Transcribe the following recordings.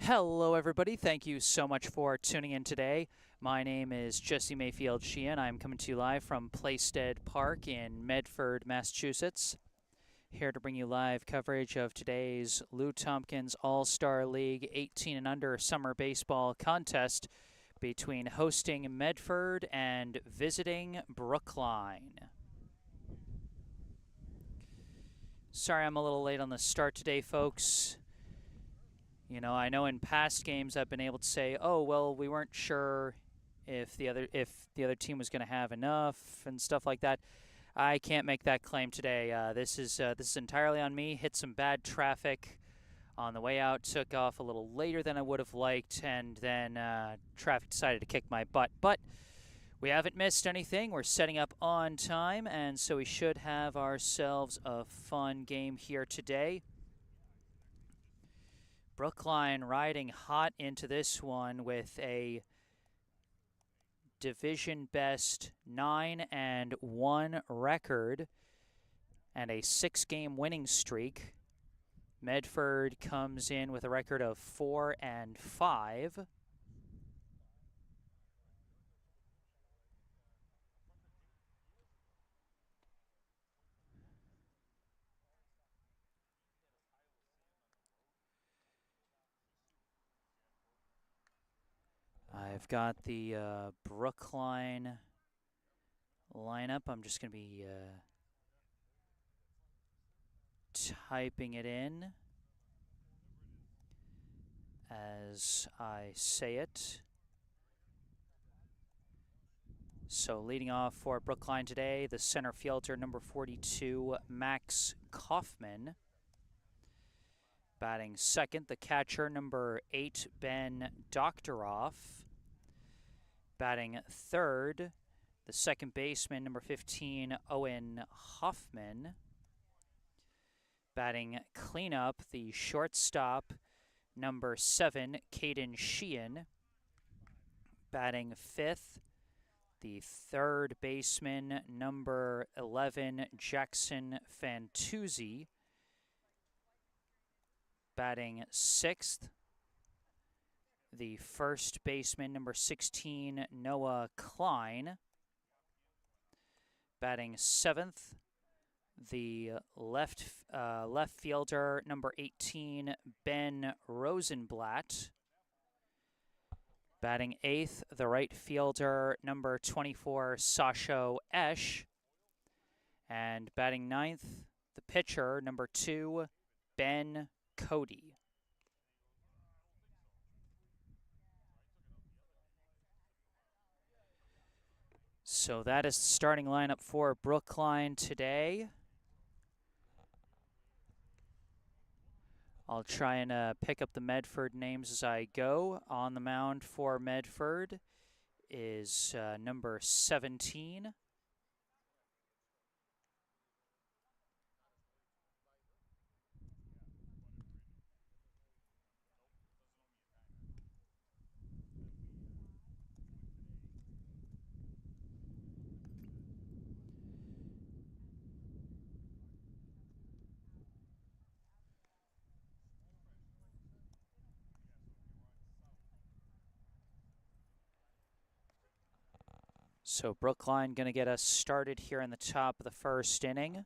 Hello, everybody. Thank you so much for tuning in today. My name is Jesse Mayfield-Sheehan. I'm coming to you live from Playstead Park in Medford, Massachusetts. Here to bring you live coverage of today's Lou Tompkins All-Star League 18 and under summer baseball contest between hosting Medford and visiting Brookline. Sorry I'm a little late on the start today, folks. You know, I know in past games I've been able to say, "Oh, well, we weren't sure if the other team was going to have enough and stuff like that." I can't make that claim today. This is entirely on me. Hit some bad traffic on the way out. Took off a little later than I would have liked, and then traffic decided to kick my butt. But we haven't missed anything. We're setting up on time, and so we should have ourselves a fun game here today. Brookline riding hot into this one with a division best 9-1 record and a 6-game winning streak. Medford comes in with a record of 4-5. I've got the Brookline lineup. I'm just going to be typing it in as I say it. So leading off for Brookline today, the center fielder, number 42, Max Kaufman. Batting second, the catcher, number 8, Ben Doktoroff. Batting third, the second baseman, number 15, Owen Hoffman. Batting cleanup, the shortstop, number 7, Caden Sheehan. Batting fifth, the third baseman, number 11, Jackson Fantuzzi. Batting sixth, the first baseman, number 16, Noah Klein. Batting seventh, the left fielder, number 18, Ben Rosenblatt. Batting eighth, the right fielder, number 24, Sasho Esch. And batting ninth, the pitcher, number 2, Ben Cody. So that is the starting lineup for Brookline today. I'll try and pick up the Medford names as I go. On the mound for Medford is number 17. So Brookline going to get us started here in the top of the first inning.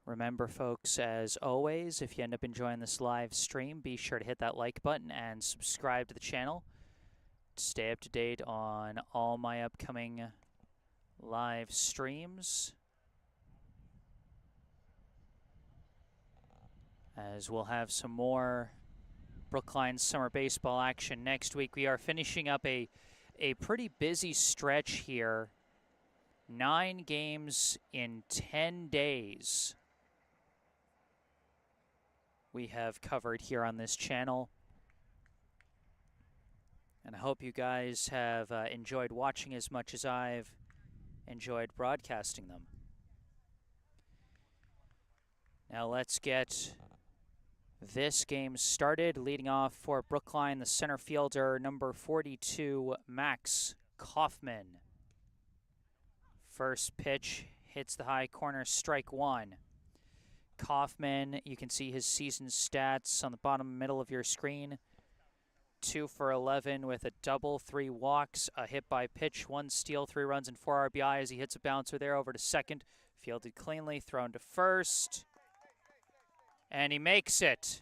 Remember, folks, as always, if you end up enjoying this live stream, be sure to hit that like button and subscribe to the channel to stay up to date on all my upcoming live streams, as we'll have some more Brookline summer baseball action next week. We are finishing up a pretty busy stretch here. 9 games in 10 days we have covered here on this channel. And I hope you guys have enjoyed watching as much as I've enjoyed broadcasting them. Now let's get this game started. Leading off for Brookline, the center fielder, number 42, Max Kaufman. First pitch hits the high corner, strike one. Kaufman, you can see his season stats on the bottom middle of your screen. 2 for 11 with a double, 3 walks, a hit by pitch, 1 steal, 3 runs, and 4 RBI as he hits a bouncer there over to second. Fielded cleanly, thrown to first. And he makes it.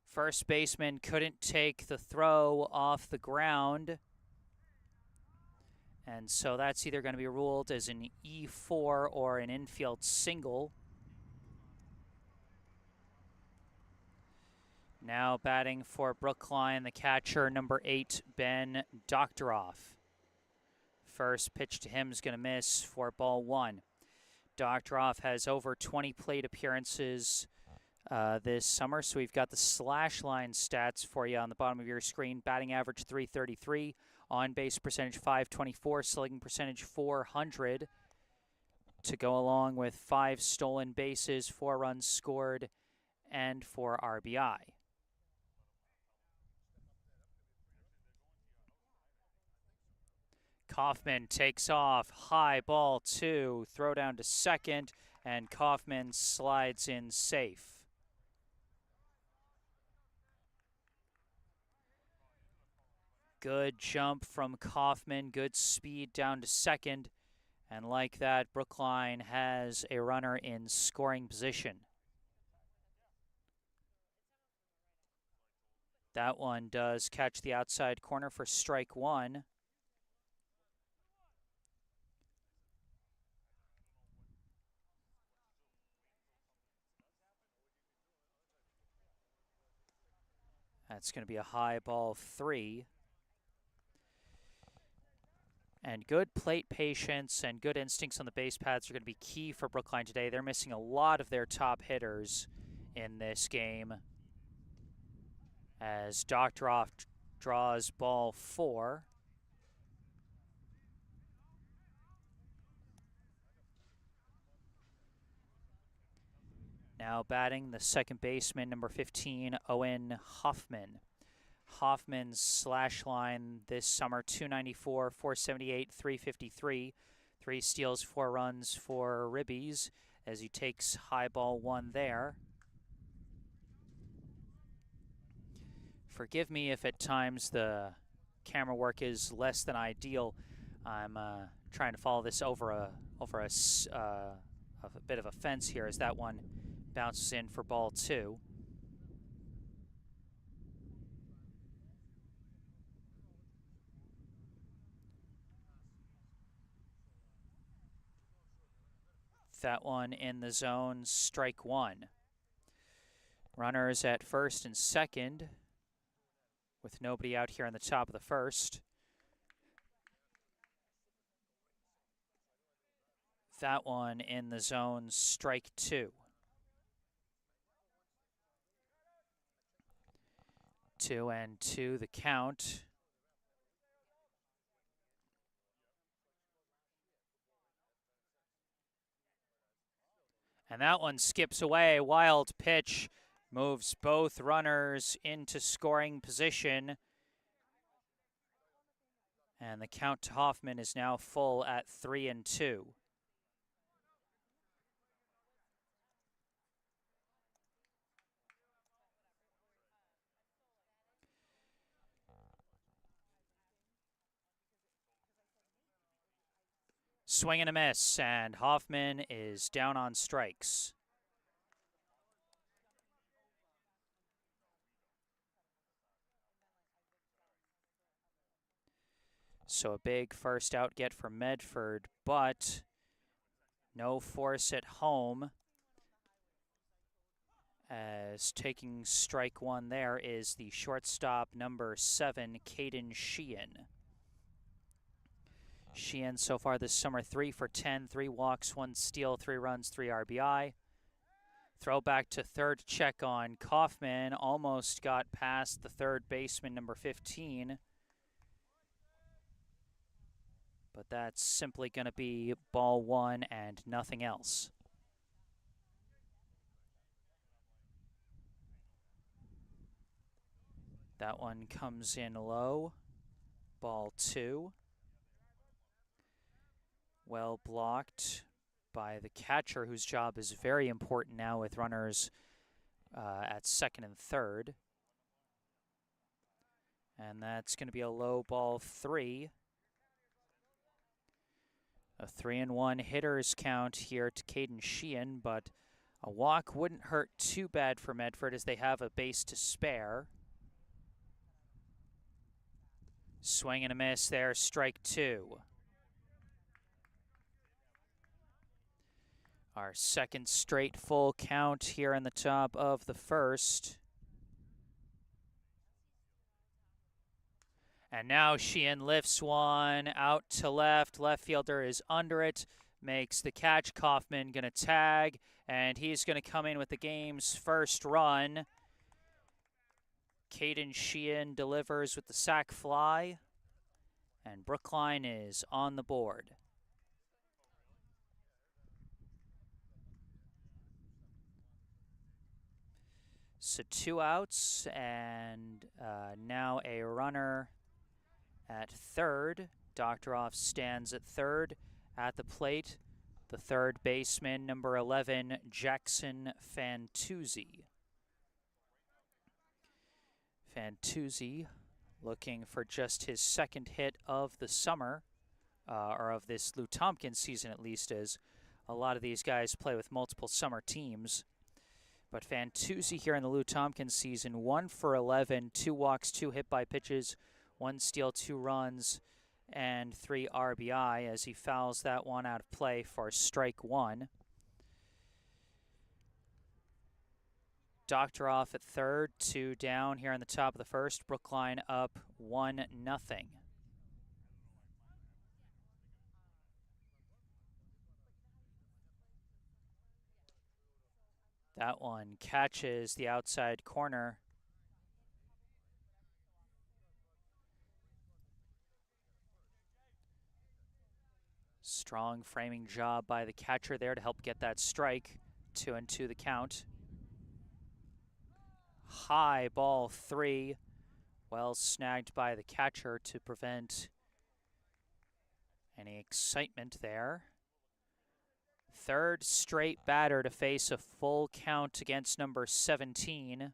First baseman couldn't take the throw off the ground. And so that's either going to be ruled as an E4 or an infield single. Now batting for Brookline, the catcher, number 8, Ben Doctoroff. First pitch to him is going to miss for ball 1. Doctoroff has over 20 plate appearances this summer, so we've got the slash line stats for you on the bottom of your screen. Batting average 333, on-base percentage 524, slugging percentage 400 to go along with 5 stolen bases, 4 runs scored, and 4 RBI. Kaufman takes off, high ball 2, throw down to second, and Kaufman slides in safe. Good jump from Kaufman, good speed down to second, and like that, Brookline has a runner in scoring position. That one does catch the outside corner for strike one. That's going to be a high ball 3. And good plate patience and good instincts on the base paths are going to be key for Brookline today. They're missing a lot of their top hitters in this game as Doctoroff draws ball 4. Now batting the second baseman, number 15, Owen Hoffman. Hoffman's slash line this summer, 294, 478, 353. 3 steals, 4 runs, 4 ribbies as he takes high ball 1 there. Forgive me if at times the camera work is less than ideal. I'm trying to follow this over a bit of a fence here as that one bounces in for ball 2. That one in the zone, strike 1. Runners at first and second with nobody out here on the top of the first. That one in the zone, strike 2. 2-2 the count. And that one skips away. Wild pitch moves both runners into scoring position. And the count to Hoffman is now full at 3-2. Swing and a miss, and Hoffman is down on strikes. So a big first out get for Medford, but no force at home, as taking strike 1 there is the shortstop, number 7, Mayfield-Sheehan. Sheehan so far this summer, 3 for 10, 3 walks, 1 steal, 3 runs, 3 RBI. Throw back to third, check on Kaufman. Almost got past the third baseman, number 15. But that's simply going to be ball 1 and nothing else. That one comes in low. Ball 2. Well blocked by the catcher, whose job is very important now with runners at second and third. And that's going to be a low ball 3. A 3-1 hitters count here to Mayfield-Sheehan, but a walk wouldn't hurt too bad for Medford as they have a base to spare. Swing and a miss there, strike 2. Our second straight full count here in the top of the first. And now Sheehan lifts one out to left. Left fielder is under it, makes the catch. Kaufman going to tag, and he's going to come in with the game's first run. Mayfield-Sheehan delivers with the sac fly, and Brookline is on the board. So 2 outs, and now a runner at third. Doctoroff stands at third. At the plate, the third baseman, number 11, Jackson Fantuzzi. Fantuzzi looking for just his second hit of the summer, or of this Lou Tompkins season at least, as a lot of these guys play with multiple summer teams. But Fantuzzi here in the Lou Tompkins season, 1 for 11, 2 walks, 2 hit by pitches, 1 steal, 2 runs, and 3 RBI as he fouls that one out of play for strike 1. Doctoroff at third, 2 down here in the top of the first. Brookline up 1-0. That one catches the outside corner. Strong framing job by the catcher there to help get that strike. 2-2 the count. High ball 3. Well snagged by the catcher to prevent any excitement there. Third straight batter to face a full count against number 17.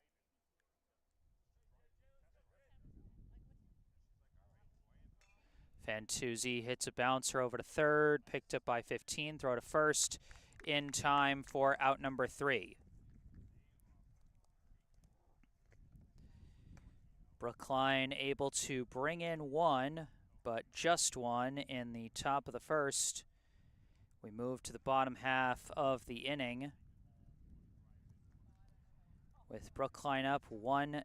Fantuzzi hits a bouncer over to third, picked up by 15, throw to first in time for out number 3. Brookline able to bring in 1, but just 1 in the top of the first. We move to the bottom half of the inning with Brookline up 1-0.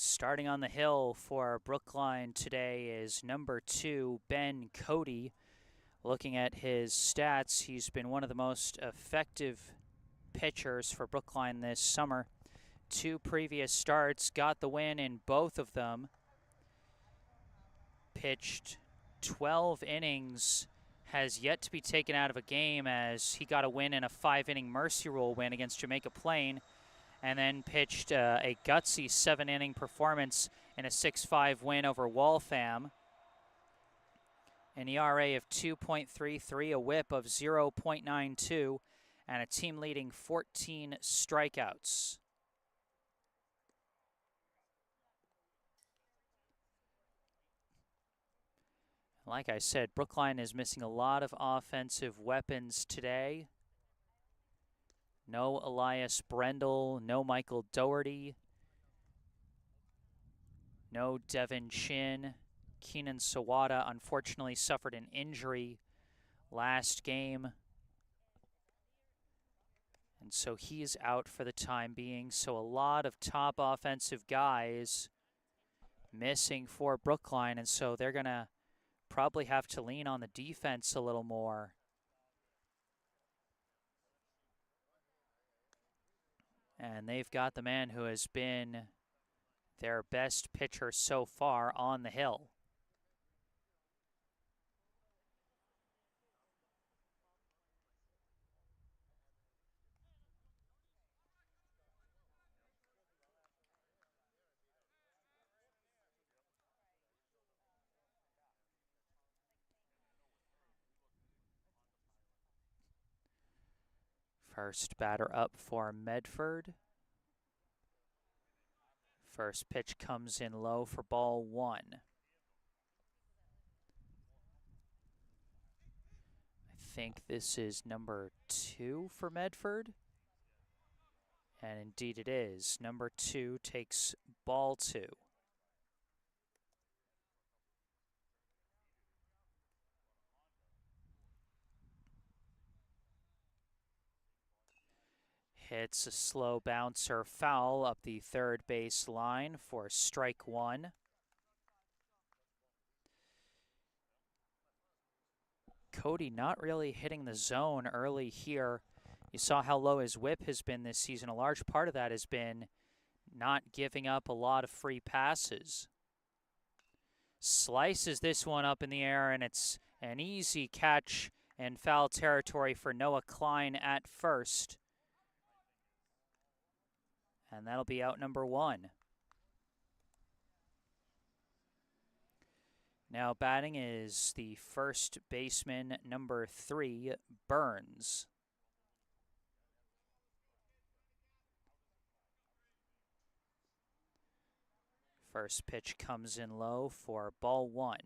Starting on the hill for Brookline today is number 2, Ben Cody. Looking at his stats, he's been one of the most effective pitchers for Brookline this summer. 2 previous starts, got the win in both of them. Pitched 12 innings, has yet to be taken out of a game as he got a win in a 5-inning Mercy Rule win against Jamaica Plain, and then pitched a gutsy 7-inning performance in a 6-5 win over Waltham. An ERA of 2.33, a whip of 0.92, and a team-leading 14 strikeouts. Like I said, Brookline is missing a lot of offensive weapons today. No Elias Brendel, no Michael Doherty, no Devin Chin. Keenan Sawada unfortunately suffered an injury last game And so he's out for the time being. So a lot of top offensive guys missing for Brookline. And so they're going to probably have to lean on the defense a little more. And they've got the man who has been their best pitcher so far on the hill. First batter up for Medford. First pitch comes in low for ball 1. I think this is number 2 for Medford. And indeed it is. Number 2 takes ball 2. Hits a slow bouncer foul up the third base line for strike 1. Cody not really hitting the zone early here. You saw how low his whip has been this season. A large part of that has been not giving up a lot of free passes. Slices this one up in the air, and it's an easy catch and foul territory for Noah Klein at first. And that'll be out number 1. Now batting is the first baseman, number 3, Burns. First pitch comes in low for ball 1.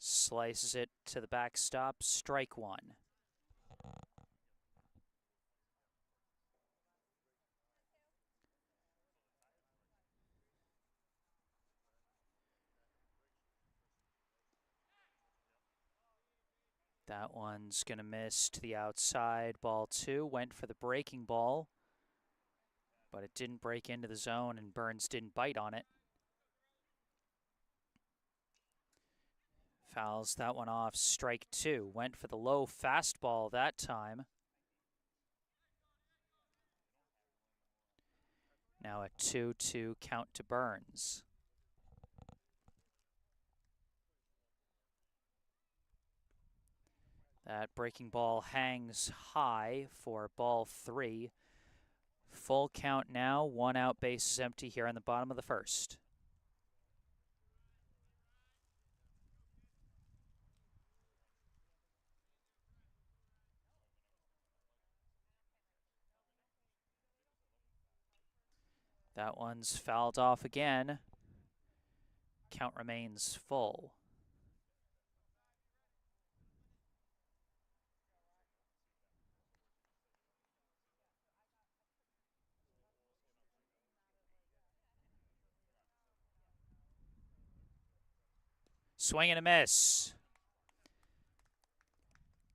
Slices it to the backstop, strike 1. That one's going to miss to the outside. Ball 2 went for the breaking ball, but it didn't break into the zone, and Burns didn't bite on it. Fouls that one off, strike 2. Went for the low fastball that time. Now a 2-2 count to Burns. That breaking ball hangs high for ball 3. Full count now, 1 out, base is empty here in the bottom of the first. That one's fouled off again. Count remains full. Swing and a miss.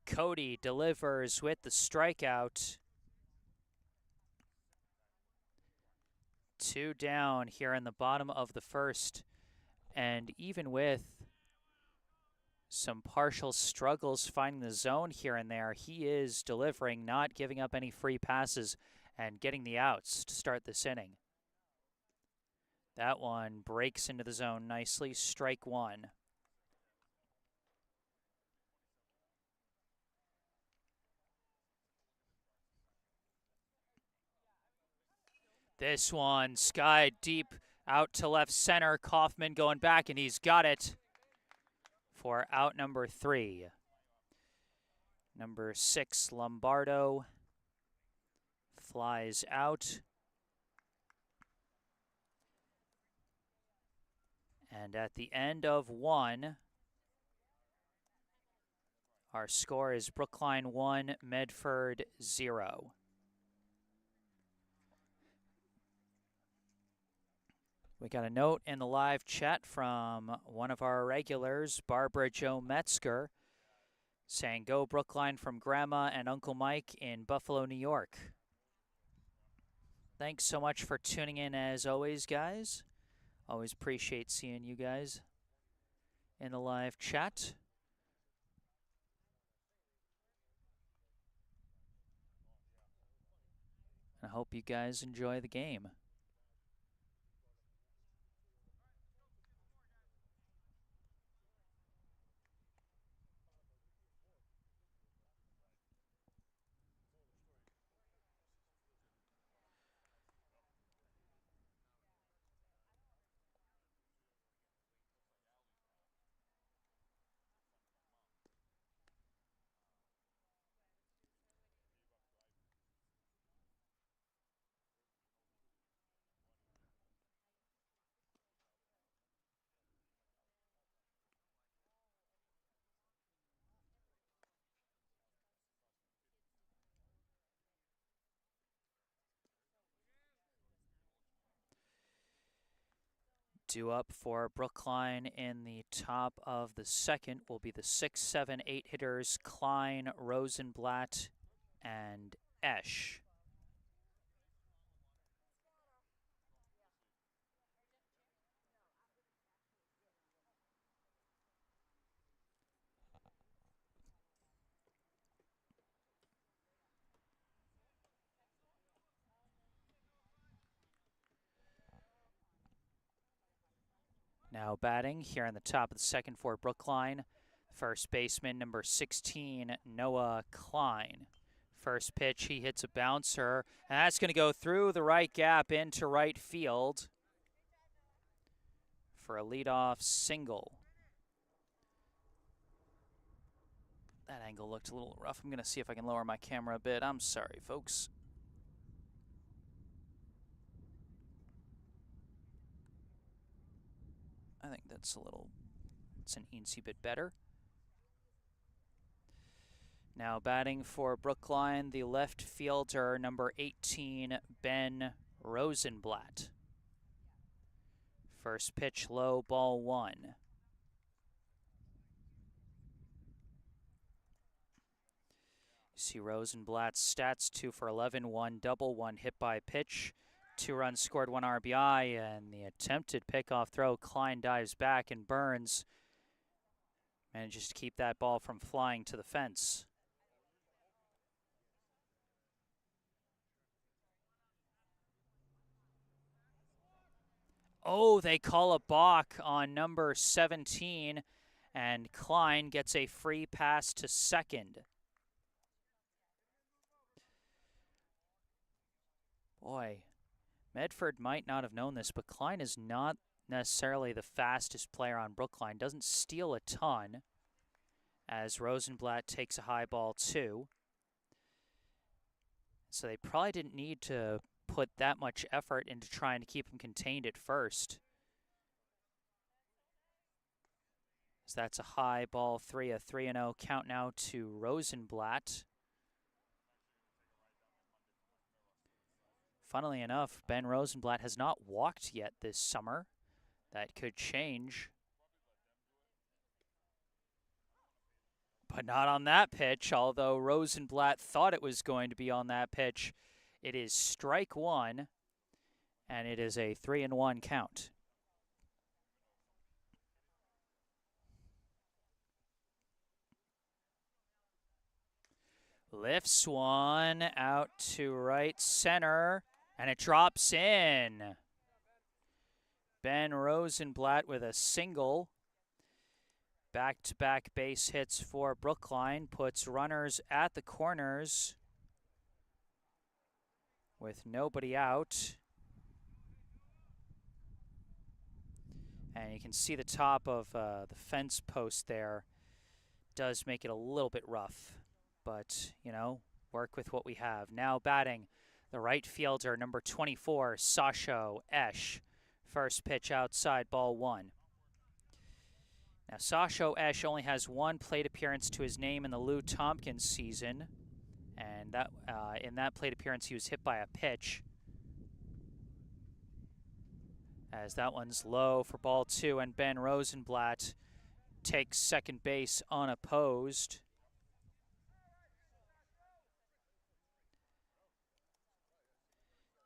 Cody delivers with the strikeout. 2 down here in the bottom of the first. And even with some partial struggles finding the zone here and there, he is delivering, not giving up any free passes, and getting the outs to start this inning. That one breaks into the zone nicely, strike 1. This one skied deep out to left center. Kaufman going back, and he's got it for out number 3. Number 6, Lombardo, flies out. And at the end of 1, our score is Brookline 1, Medford 0. We got a note in the live chat from one of our regulars, Barbara Jo Metzger, saying, "Go Brookline from Grandma and Uncle Mike in Buffalo, New York." Thanks so much for tuning in as always, guys. Always appreciate seeing you guys in the live chat. I hope you guys enjoy the game. Due up for Brookline in the top of the second will be the 6, 7, 8 hitters Klein, Rosenblatt, and Esch. Now batting here on the top of the second for Brookline, first baseman number 16, Noah Klein. First pitch, he hits a bouncer, and that's going to go through the right gap into right field for a leadoff single. That angle looked a little rough. I'm going to see if I can lower my camera a bit. I'm sorry, folks. I think that's it's an eensy bit better. Now batting for Brookline, the left fielder, number 18, Ben Rosenblatt. First pitch low, ball 1. You see Rosenblatt's stats: 2 for 11, 1 double, 1 hit by pitch. 2 runs scored, 1 RBI, and the attempted pickoff throw, Klein dives back and Burns manages to keep that ball from flying to the fence. Oh, they call a balk on number 17, and Klein gets a free pass to second. Boy, Medford might not have known this, but Klein is not necessarily the fastest player on Brookline. Doesn't steal a ton, as Rosenblatt takes a high ball 2. So they probably didn't need to put that much effort into trying to keep him contained at first. So that's a high ball 3, a 3-0 count now to Rosenblatt. Funnily enough, Ben Rosenblatt has not walked yet this summer. That could change. But not on that pitch, although Rosenblatt thought it was going to be on that pitch. It is strike 1, and it is a 3-1 count. Lifts one out to right center, and it drops in. Ben Rosenblatt with a single. Back-to-back base hits for Brookline, puts runners at the corners with nobody out. And you can see the top of the fence post there does make it a little bit rough. But, you know, work with what we have. Now batting, the right fielder, number 24, Sasho Esch. First pitch outside, ball 1. Now, Sasho Esch only has 1 plate appearance to his name in the Lou Tompkins season. And that in that plate appearance, he was hit by a pitch. as that one's low for ball 2, and Ben Rosenblatt takes second base unopposed.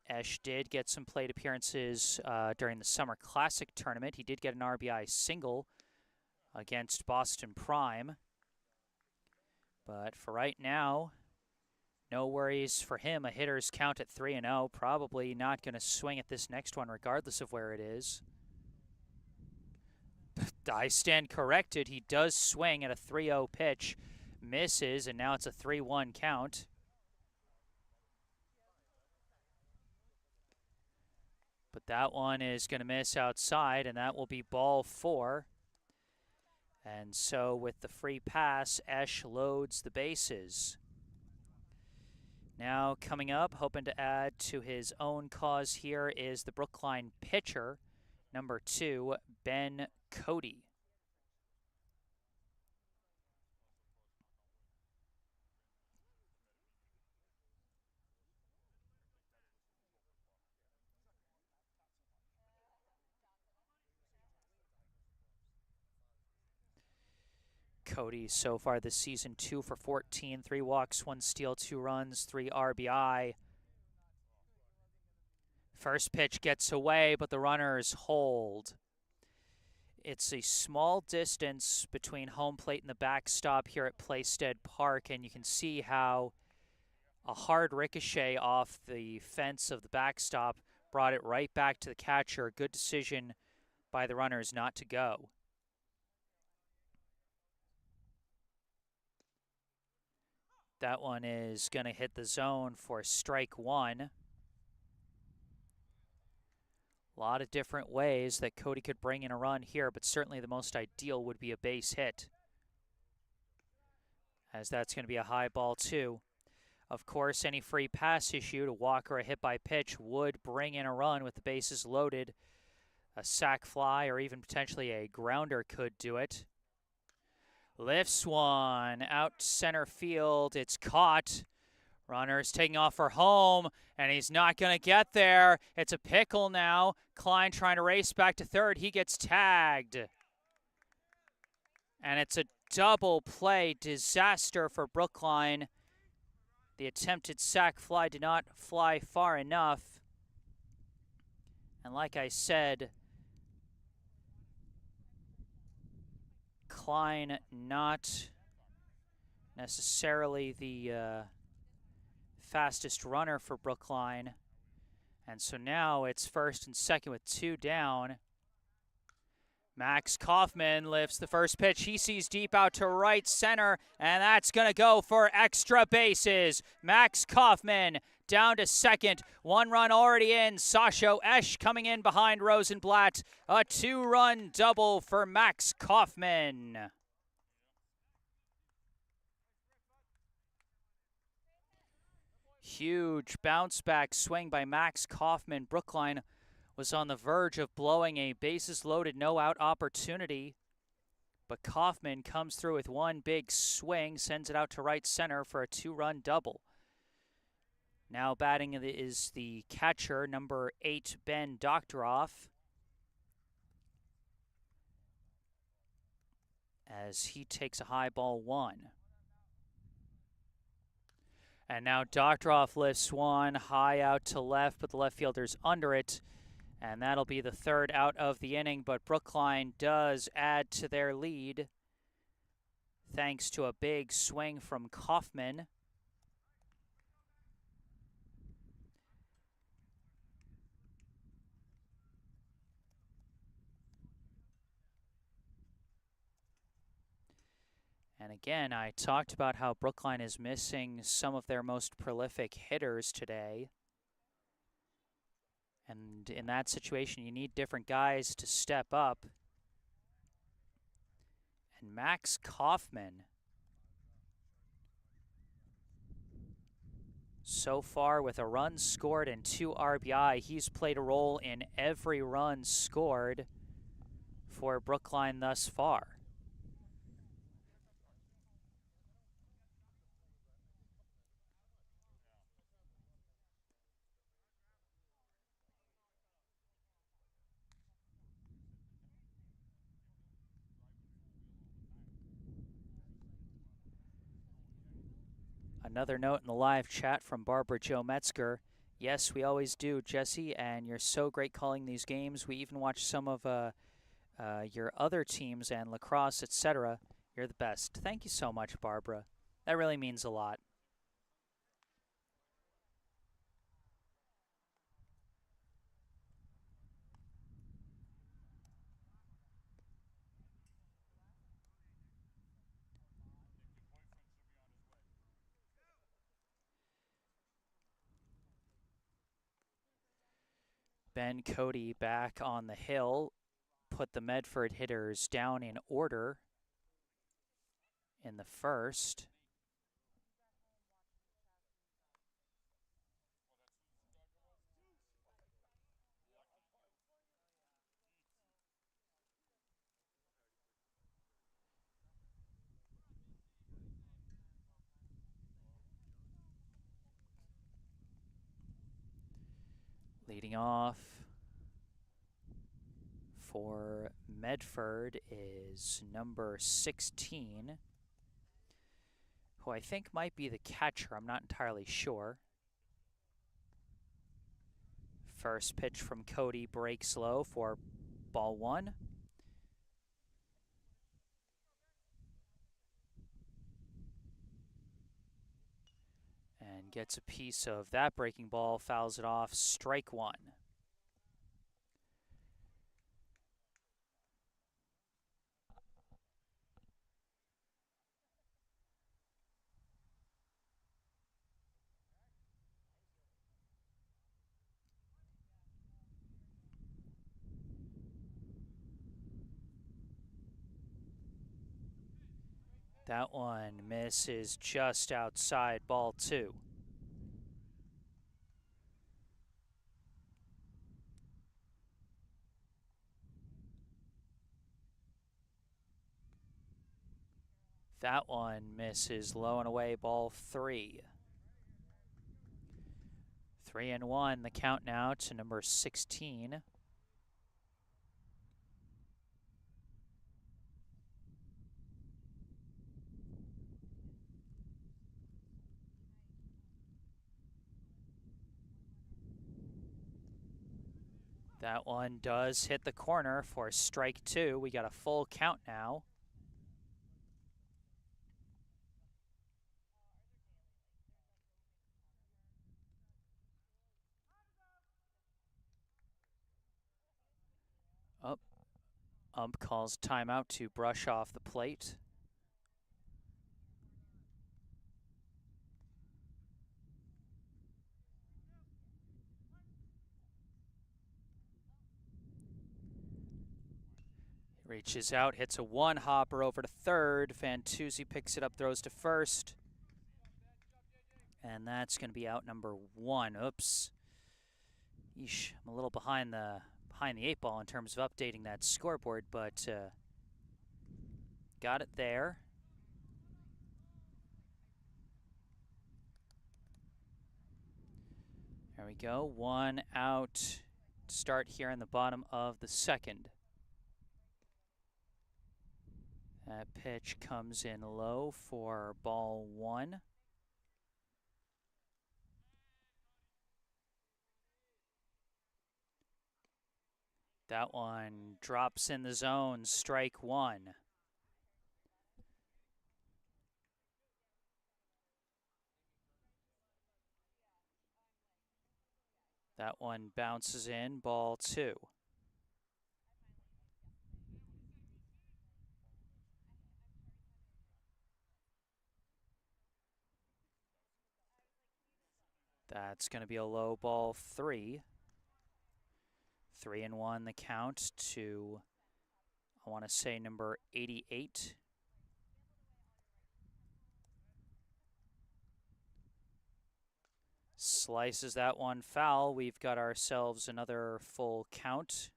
Esch did get some plate appearances during the Summer Classic tournament. He did get an RBI single against Boston Prime. But for right now, no worries for him. A hitter's count at 3-0. Probably not going to swing at this next one regardless of where it is. I stand corrected. He does swing at a 3-0 pitch. Misses, and now it's a 3-1 count. But that one is going to miss outside, and that will be ball 4. And so with the free pass, Esch loads the bases. Now coming up, hoping to add to his own cause here is the Brookline pitcher, number 2, Ben Cody. Cody so far this season, 2 for 14, 3 walks, 1 steal, 2 runs, 3 RBI. First pitch gets away, but the runners hold. It's a small distance between home plate and the backstop here at Playstead Park, and you can see how a hard ricochet off the fence of the backstop brought it right back to the catcher. Good decision by the runners not to go. That one is going to hit the zone for strike 1. A lot of different ways that Cody could bring in a run here, but certainly the most ideal would be a base hit, as that's going to be a high ball 2. Of course, any free pass issued, a walk or a hit by pitch, would bring in a run with the bases loaded. A sac fly or even potentially a grounder could do it. Lifts one out center field. It's caught. Runner's taking off for home, and he's not going to get there. It's a pickle now. Klein trying to race back to third. He gets tagged. And it's a double play disaster for Brookline. The attempted sac fly did not fly far enough. And like I said, Klein not necessarily the fastest runner for Brookline. And so now it's first and second with 2 down. Max Kaufman lifts the first pitch. He sees deep out to right center, and that's going to go for extra bases. Max Kaufman down to second. 1 run already in. Sasha Esch coming in behind Rosenblatt. A 2-run double for Max Kaufman. Huge bounce back swing by Max Kaufman. Brookline was on the verge of blowing a bases loaded no out opportunity, but Kaufman comes through with 1 big swing, sends it out to right center for a 2-run double. Now batting is the catcher, number 8, Ben Doktoroff, as he takes a high ball 1. And now Doktoroff lifts one high out to left, but the left fielder's under it. And that'll be the 3rd out of the inning, but Brookline does add to their lead thanks to a big swing from Kaufman. And again, I talked about how Brookline is missing some of their most prolific hitters today. And in that situation, you need different guys to step up. And Max Kaufman, so far with a run scored and 2 RBI, he's played a role in every run scored for Brookline thus far. Another note in the live chat from Barbara Jo Metzger. Yes, we always do, Jesse, and you're so great calling these games. We even watch some of your other teams and lacrosse, etc. You're the best. Thank you so much, Barbara. That really means a lot. Ben Cody back on the hill, put the Medford hitters down in order in the first. Leading off for Medford is number 16, who I think might be the catcher. I'm not entirely sure. First pitch from Cody breaks low for ball one. And gets a piece of that breaking ball, fouls it off, strike one. That one misses just outside, ball two. That one misses low and away, ball three. 3-1, the count now to number 16. That one does hit the corner for strike two. We got a full count now. Up. Ump calls timeout to brush off the plate. Reaches out, hits a one-hopper over to third. Fantuzzi picks it up, throws to first. And that's going to be out number one. Oops. Yeesh, I'm a little behind the eight ball in terms of updating that scoreboard, but got it there. There we go. One out to start here in the bottom of the second. That pitch comes in low for ball one. That one drops in the zone, strike one. That one bounces in, ball two. That's going to be a low, ball three. 3-1 the count to, I want to say, number 88. Slices that one foul. We've got ourselves another full count.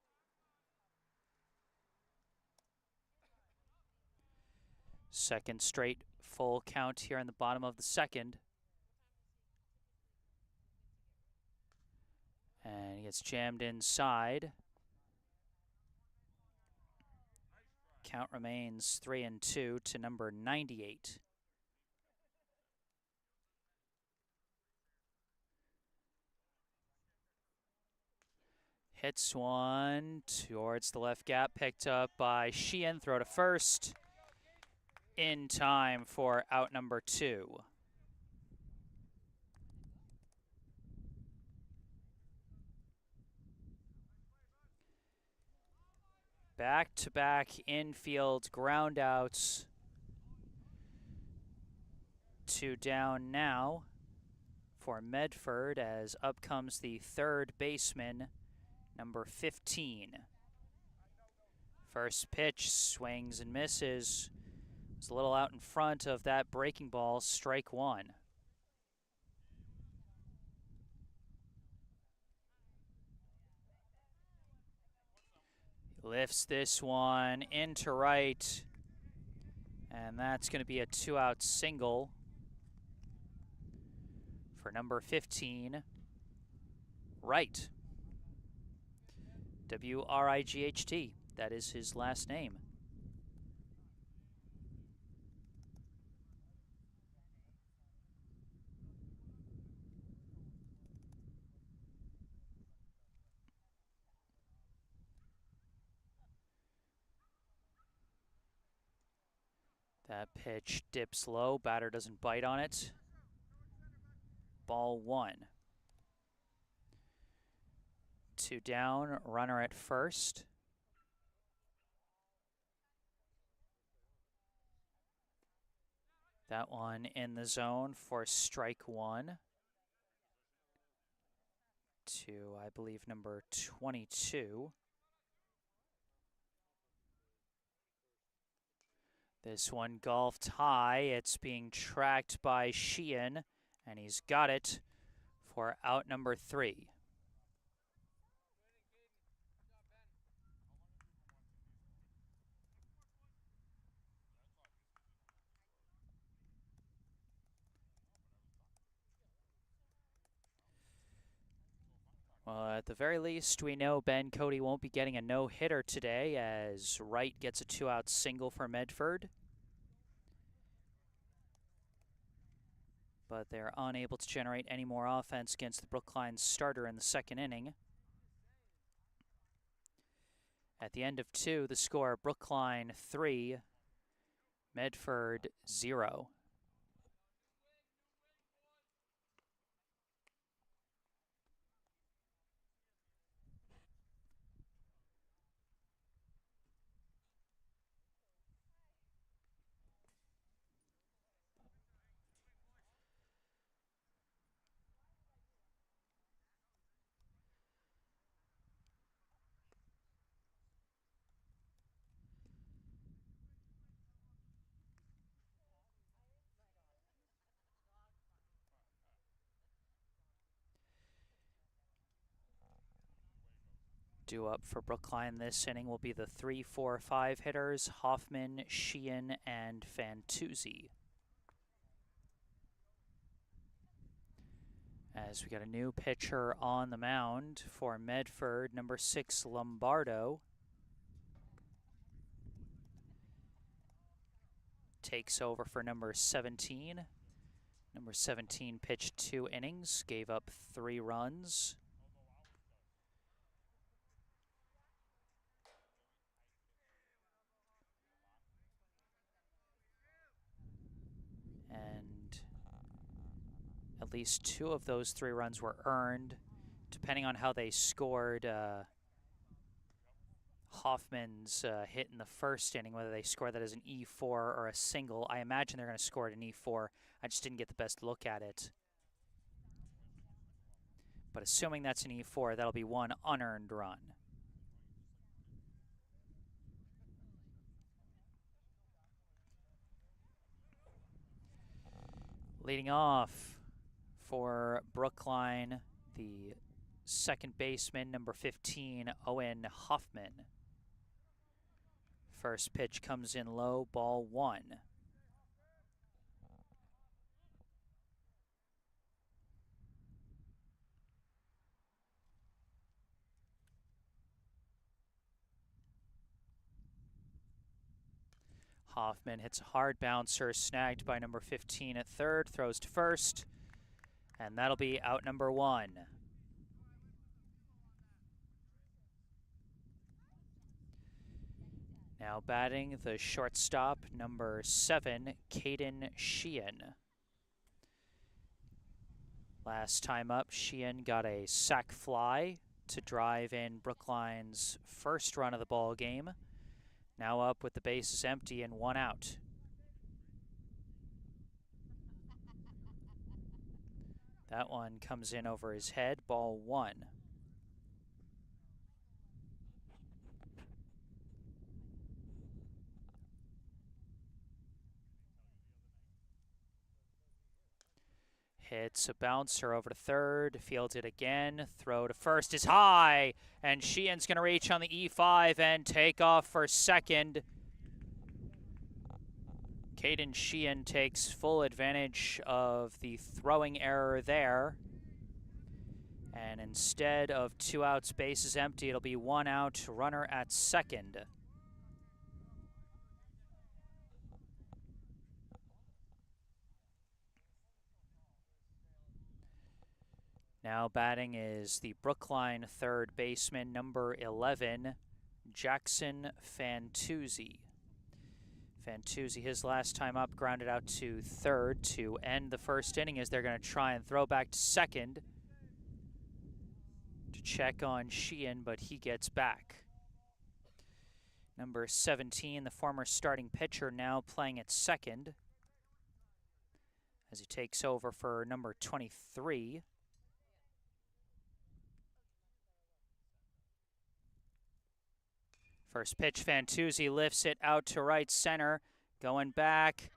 Second straight full count here in the bottom of the second. And he gets jammed inside. Count remains 3-2 to number 98. Hits one towards the left gap, picked up by Sheehan. Throw to first. In time for out number 2. Back-to-back infield ground outs. 2 down now for Medford as up comes the third baseman, number 15. First pitch, swings and misses. It's a little out in front of that breaking ball, strike 1. Lifts this one into right, and that's going to be a 2-out single for number 15, Wright. W-R-I-G-H-T. That is his last name. That pitch dips low. Batter doesn't bite on it. Ball 1. 2 down, runner at first. That one in the zone for strike 1. To, I believe, number 22. This one golfed high. It's being tracked by Sheehan, and he's got it for out number 3. Well, at the very least, we know Ben Cody won't be getting a no-hitter today as Wright gets a 2-out single for Medford. But they're unable to generate any more offense against the Brookline starter in the second inning. At the end of 2, the score, Brookline 3, Medford 0. Due up for Brookline this inning will be the 3, 4, 5 hitters, Hoffman, Sheehan, and Fantuzzi. As we got a new pitcher on the mound for Medford, number 6, Lombardo. Takes over for number 17. Number 17 pitched 2 innings, gave up 3 runs. And at least 2 of those 3 runs were earned. Depending on how they scored Hoffman's hit in the first inning, whether they score that as an E4 or a single, I imagine they're going to score it an E4. I just didn't get the best look at it. But assuming that's an E4, that'll be 1 unearned run. Leading off for Brookline, the second baseman, number 15, Owen Hoffman. First pitch comes in low, ball 1. Hoffman hits a hard bouncer, snagged by number 15 at third, throws to first, and that'll be out number 1. Now batting the shortstop, number 7, Mayfield-Sheehan. Last time up, Sheehan got a sac fly to drive in Brookline's first run of the ball game. Now up with the bases empty and 1 out. That one comes in over his head, ball 1. Hits a bouncer over to third, fields it again, throw to first is high, and Sheehan's going to reach on the E5 and take off for second. Mayfield-Sheehan takes full advantage of the throwing error there. And instead of 2 outs, bases empty, it'll be 1 out, runner at second. Now batting is the Brookline third baseman, number 11, Jackson Fantuzzi. Fantuzzi, his last time up, grounded out to third to end the first inning as they're going to try and throw back to second to check on Sheehan, but he gets back. Number 17, the former starting pitcher, now playing at second as he takes over for number 23. First pitch, Fantuzzi lifts it out to right center, going back,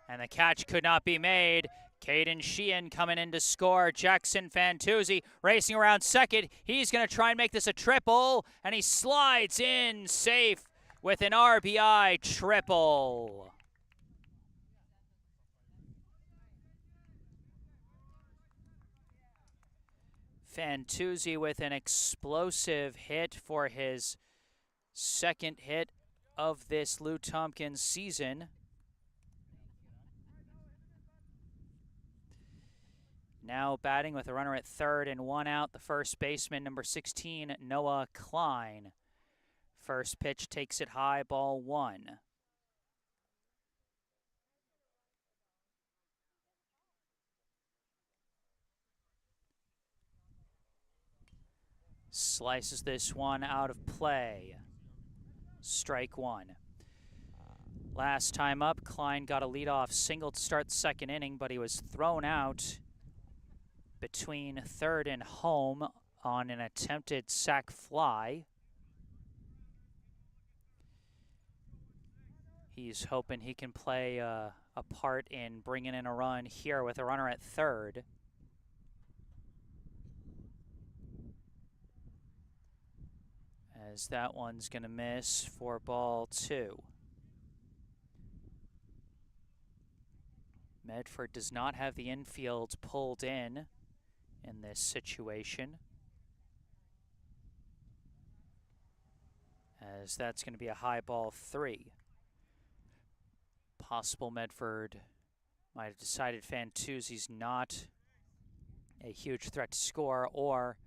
and the catch could not be made. Mayfield-Sheehan coming in to score. Jackson Fantuzzi racing around second. He's going to try and make this a triple, and he slides in safe with an RBI triple. Fantuzzi with an explosive hit for his second hit of this Lou Tompkins season. Now batting with a runner at third and 1 out, the first baseman, number 16, Noah Klein. First pitch takes it high, ball 1. Slices this one out of play. Strike 1. Last time up, Klein got a leadoff single to start the second inning, but he was thrown out between third and home on an attempted sac fly. He's hoping he can play a part in bringing in a run here with a runner at third. As that one's going to miss for ball 2. Medford does not have the infield pulled in this situation, as that's going to be a high ball 3. Possible Medford might have decided Fantuzzi's not a huge threat to score, or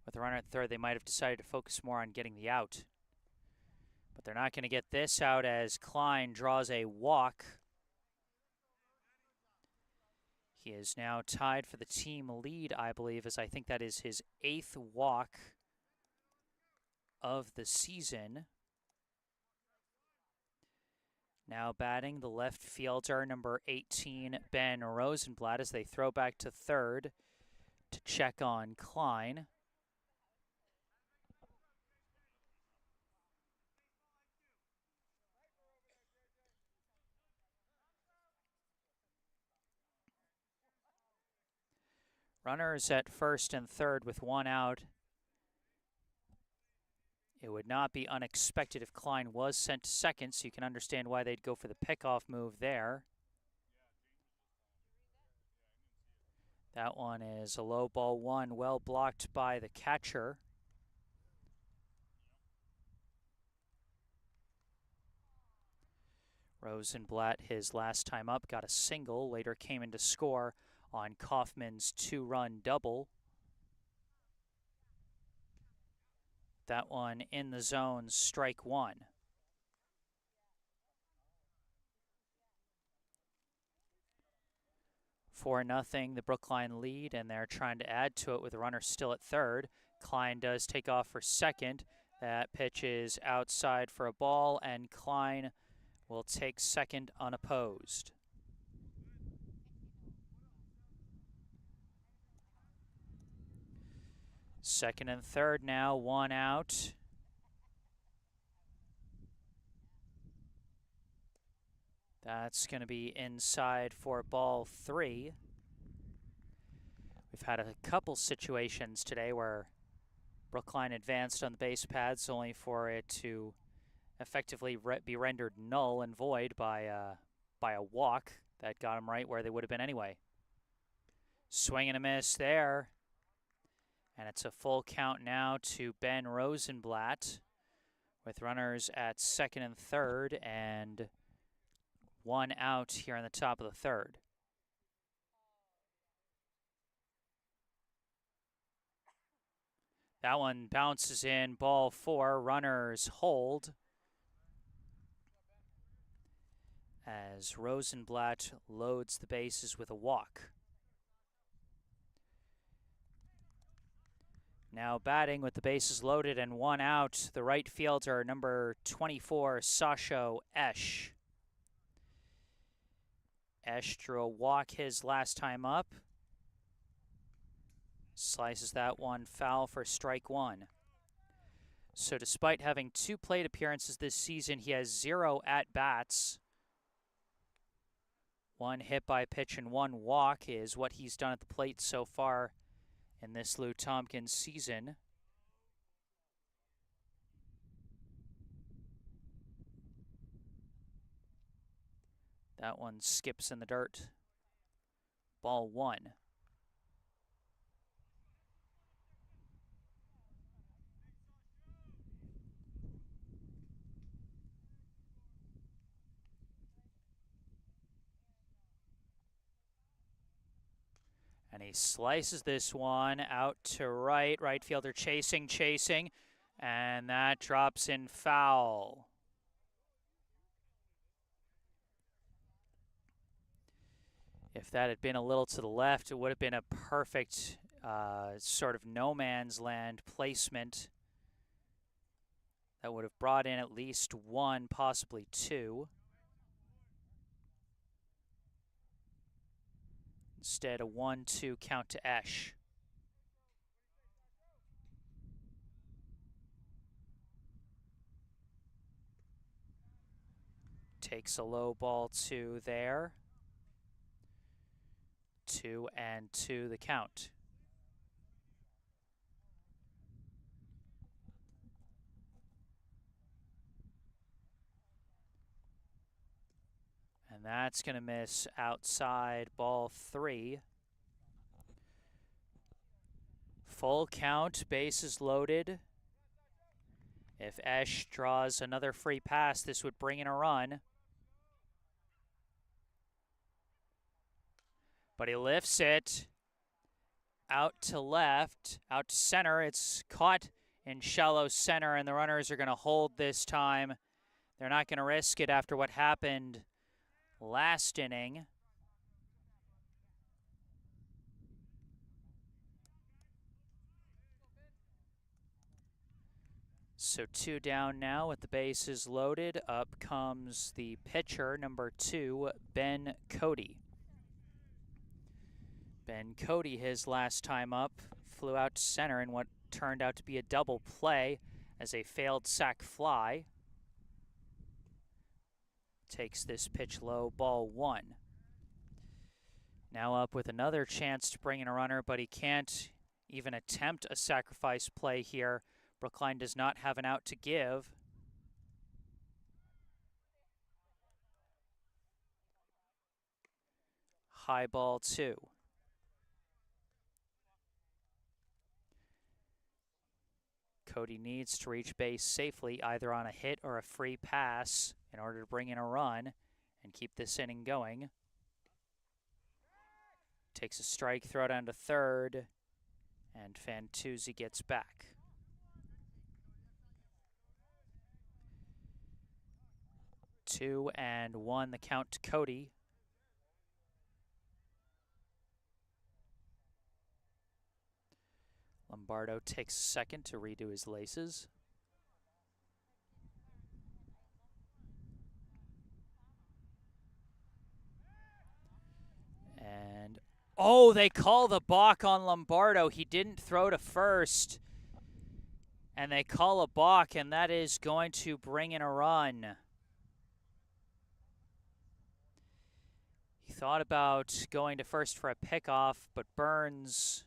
with a runner at third, they might have decided to focus more on getting the out. But they're not going to get this out as Klein draws a walk. He is now tied for the team lead, I believe, as I think that is his 8th walk of the season. Now batting the left fielder, number 18, Ben Rosenblatt, as they throw back to third to check on Klein. Runners at first and third with 1 out. It would not be unexpected if Klein was sent to second, so you can understand why they'd go for the pickoff move there. That one is a low ball 1, well blocked by the catcher. Rosenblatt, his last time up, got a single, later came in to score on Kaufman's 2-run double. That one in the zone, strike 1. 4-0, the Brookline lead, and they're trying to add to it with the runner still at third. Klein does take off for second. That pitch is outside for a ball, and Klein will take second unopposed. Second and third now, one out. That's going to be inside for ball three. We've had a couple situations today where Brookline advanced on the base paths only for it to effectively be rendered null and void by a walk that got them right where they would have been anyway. Swing and a miss there. And it's a full count now to Ben Rosenblatt with runners at second and third and one out here in the top of the third. That one bounces in, ball four, runners hold as Rosenblatt loads the bases with a walk. Now batting with the bases loaded and one out, the right fielder, number 24, Sasho Esch. Esch drew a walk his last time up. Slices that one foul for strike one. So despite having 2 plate appearances this season, he has 0 at-bats. 1 hit by pitch and 1 walk is what he's done at the plate so far in this Lou Tompkins season. That one skips in the dirt. Ball one. And he slices this one out to right. Right fielder chasing, and that drops in foul. If that had been a little to the left, it would have been a perfect sort of no man's land placement that would have brought in at least 1, possibly 2. Instead, a 1-2 count to Esch. Takes a low ball 2 there. 2-2 the count. And that's going to miss outside, ball 3. Full count, bases loaded. If Esch draws another free pass, this would bring in a run. But he lifts it out to left, out to center. It's caught in shallow center, and the runners are going to hold this time. They're not going to risk it after what happened last inning. So 2 down now with the bases loaded. Up comes the pitcher, number 2, Ben Cody. Ben Cody, his last time up, flew out to center in what turned out to be a double play as a failed sac fly. Takes this pitch low, ball 1. Now up with another chance to bring in a runner, but he can't even attempt a sacrifice play here. Brookline does not have an out to give. High ball 2. Cody needs to reach base safely, either on a hit or a free pass, in order to bring in a run and keep this inning going. Takes a strike, throw down to third, and Fantuzzi gets back. 2-1 the count to Cody. Lombardo takes a second to redo his laces. And, oh, they call the balk on Lombardo. He didn't throw to first. And they call a balk, and that is going to bring in a run. He thought about going to first for a pickoff, but Burns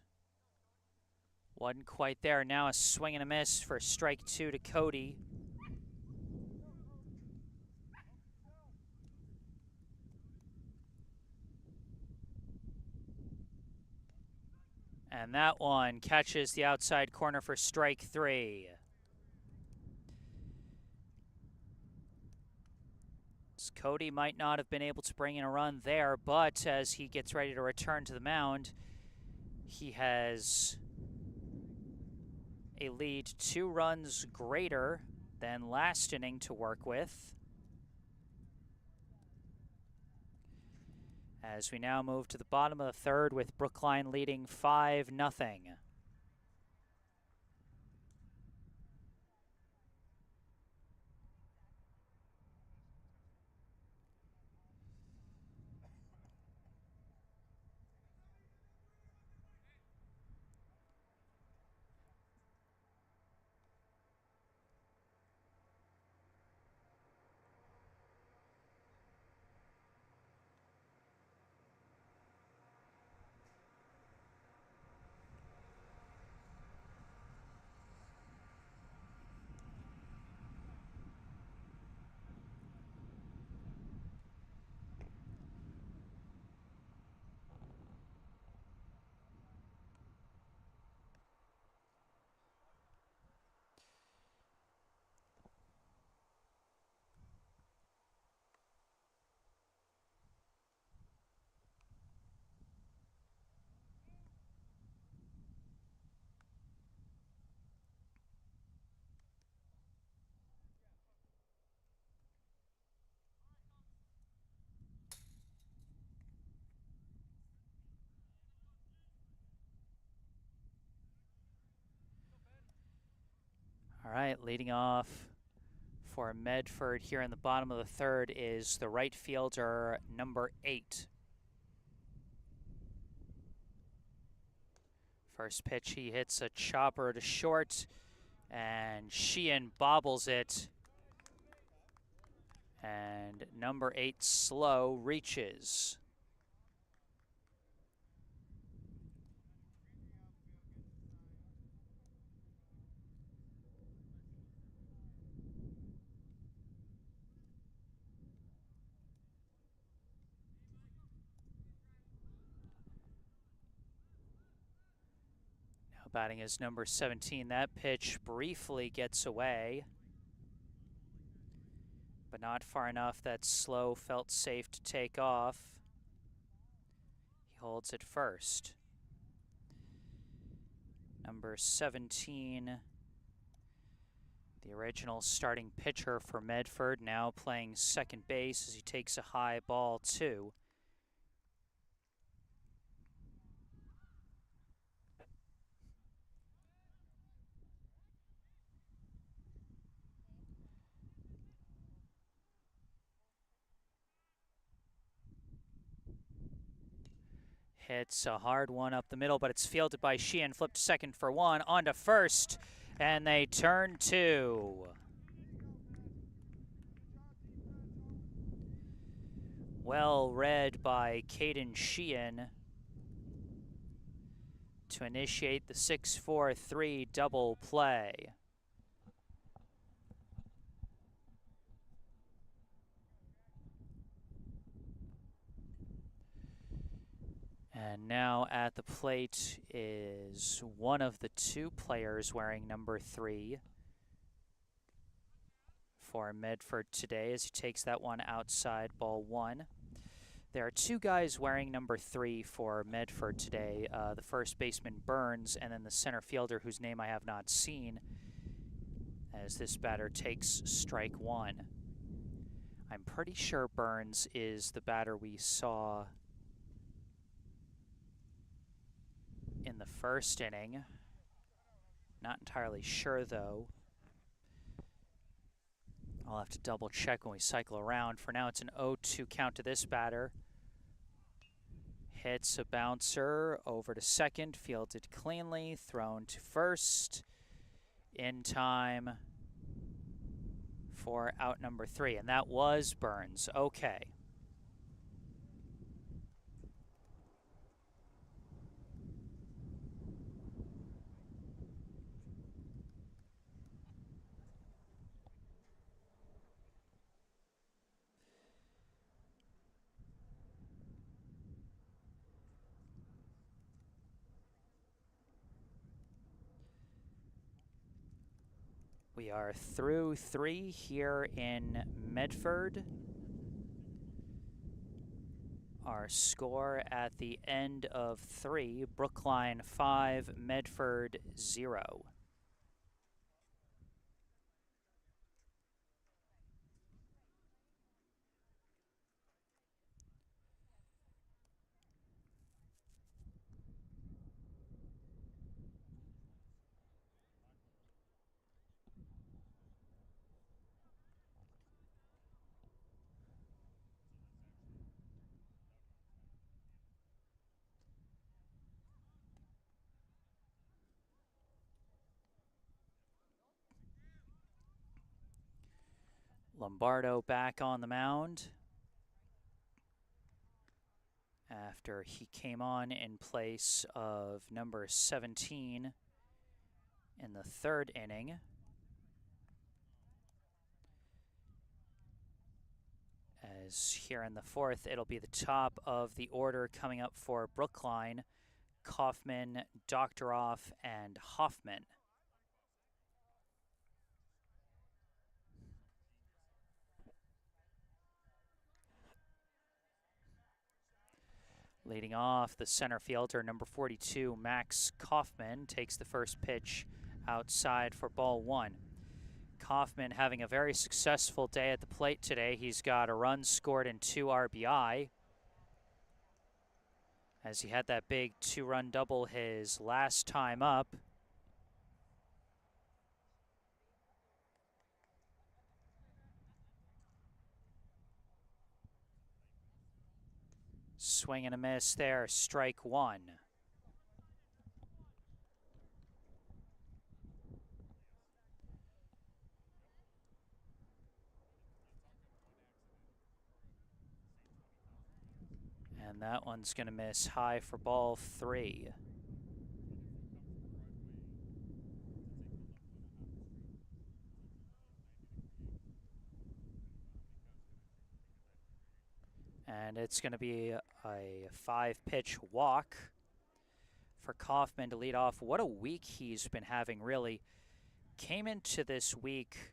wasn't quite there. Now a swing and a miss for strike 2 to Cody. And that one catches the outside corner for strike 3. Cody might not have been able to bring in a run there, but as he gets ready to return to the mound, he has a lead 2 runs greater than last inning to work with. As we now move to the bottom of the third with Brookline leading 5-0. All right, leading off for Medford here in the bottom of the third is the right fielder, number 8. First pitch, he hits a chopper to short, and Sheehan bobbles it. And number 8, slow, reaches. Now batting is number 17. That pitch briefly gets away, but not far enough that slow felt safe to take off. He holds it first. Number 17, the original starting pitcher for Medford, now playing second base as he takes a high ball 2. Hits a hard one up the middle, but it's fielded by Sheehan. Flipped second for 1, on to first, and they turn 2. Well read by Caden Sheehan to initiate the 6-4-3 double play. And now at the plate is one of the 2 players wearing number 3 for Medford today as he takes that one outside, ball 1. There are 2 guys wearing number 3 for Medford today, the first baseman Burns and then the center fielder whose name I have not seen, as this batter takes strike 1. I'm pretty sure Burns is the batter we saw in the first inning. Not entirely sure, though. I'll have to double check when we cycle around. For now, it's an 0-2 count to this batter. Hits a bouncer over to second, fielded cleanly, thrown to first. In time for out number 3, and that was Burns. Okay. We are through 3 here in Medford. Our score at the end of 3, Brookline 5, Medford 0. Lombardo back on the mound after he came on in place of number 17 in the 3rd inning. As here in the 4th, it'll be the top of the order coming up for Brookline: Kaufman, Doctoroff, and Hoffman. Leading off, the center fielder, number 42, Max Kaufman, takes the first pitch outside for ball 1. Kaufman having a very successful day at the plate today. He's got a run scored and 2 RBI, as he had that big 2-run double his last time up. Swing and a miss there, strike 1. And that one's going to miss high for ball 3. And it's going to be a 5-pitch walk for Kaufman to lead off. What a week he's been having, really. Came into this week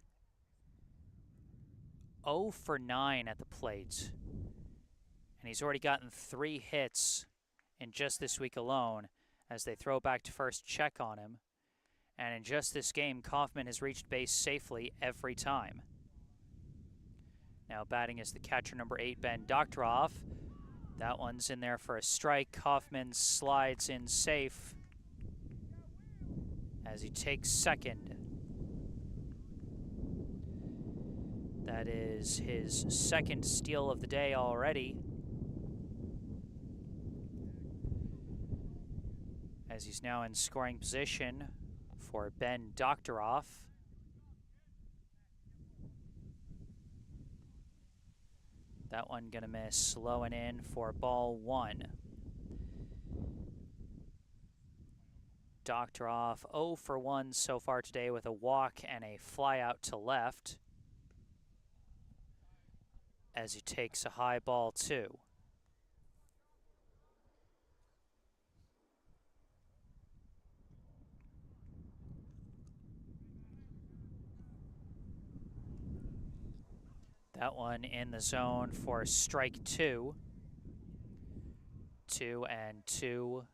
0 for 9 at the plate. And he's already gotten 3 hits in just this week alone, as they throw back to first check on him. And in just this game, Kaufman has reached base safely every time. Now batting is the catcher, number 8, Ben Doctoroff. That one's in there for a strike. Kaufman slides in safe as he takes second. That is his 2nd steal of the day already, as he's now in scoring position for Ben Doctoroff. That one gonna miss, slow and in for ball 1. Doctoroff 0 for 1 so far today with a walk and a fly out to left, as he takes a high ball 2. That one in the zone for strike 2. 2-2.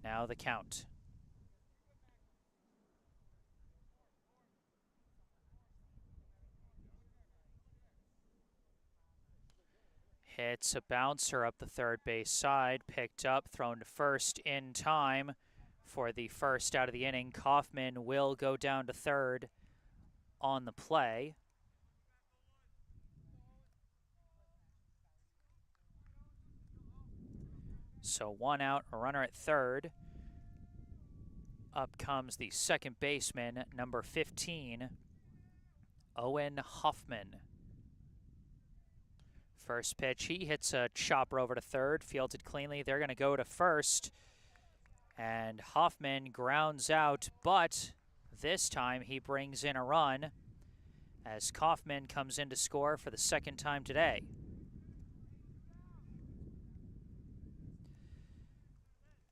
Now the count. Hits a bouncer up the third base side, picked up, thrown to first in time for the first out of the inning. Kaufman will go down to third on the play. So 1 out, a runner at third. Up comes the second baseman, number 15, Owen Hoffman. First pitch, he hits a chopper over to third, fielded cleanly. They're going to go to first, and Hoffman grounds out, but this time he brings in a run as Kaufman comes in to score for the second time today.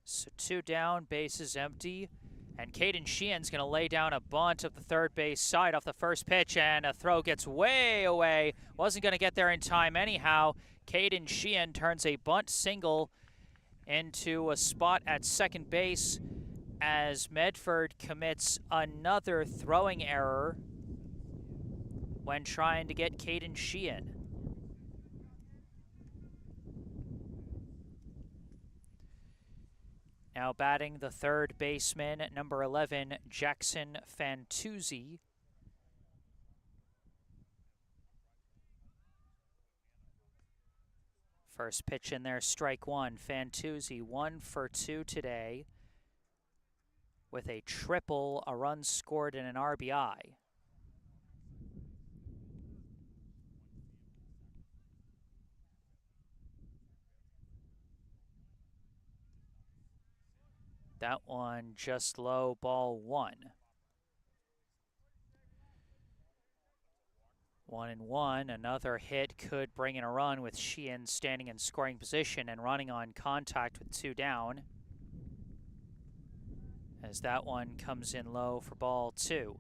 So 2 down, bases empty, and Mayfield-Sheehan's going to lay down a bunt of the third base side off the first pitch, and a throw gets way away. Wasn't going to get there in time anyhow. Mayfield-Sheehan turns a bunt single into a spot at second base as Medford commits another throwing error when trying to get Mayfield-Sheehan. Now batting the third baseman, number 11, Jackson Fantuzzi. First pitch in there, strike one. Fantuzzi 1 for 2 today with a triple, a run scored, and an RBI. That one just low, ball 1. 1-1, another hit could bring in a run with Sheehan standing in scoring position and running on contact with 2 down. As that one comes in low for ball 2.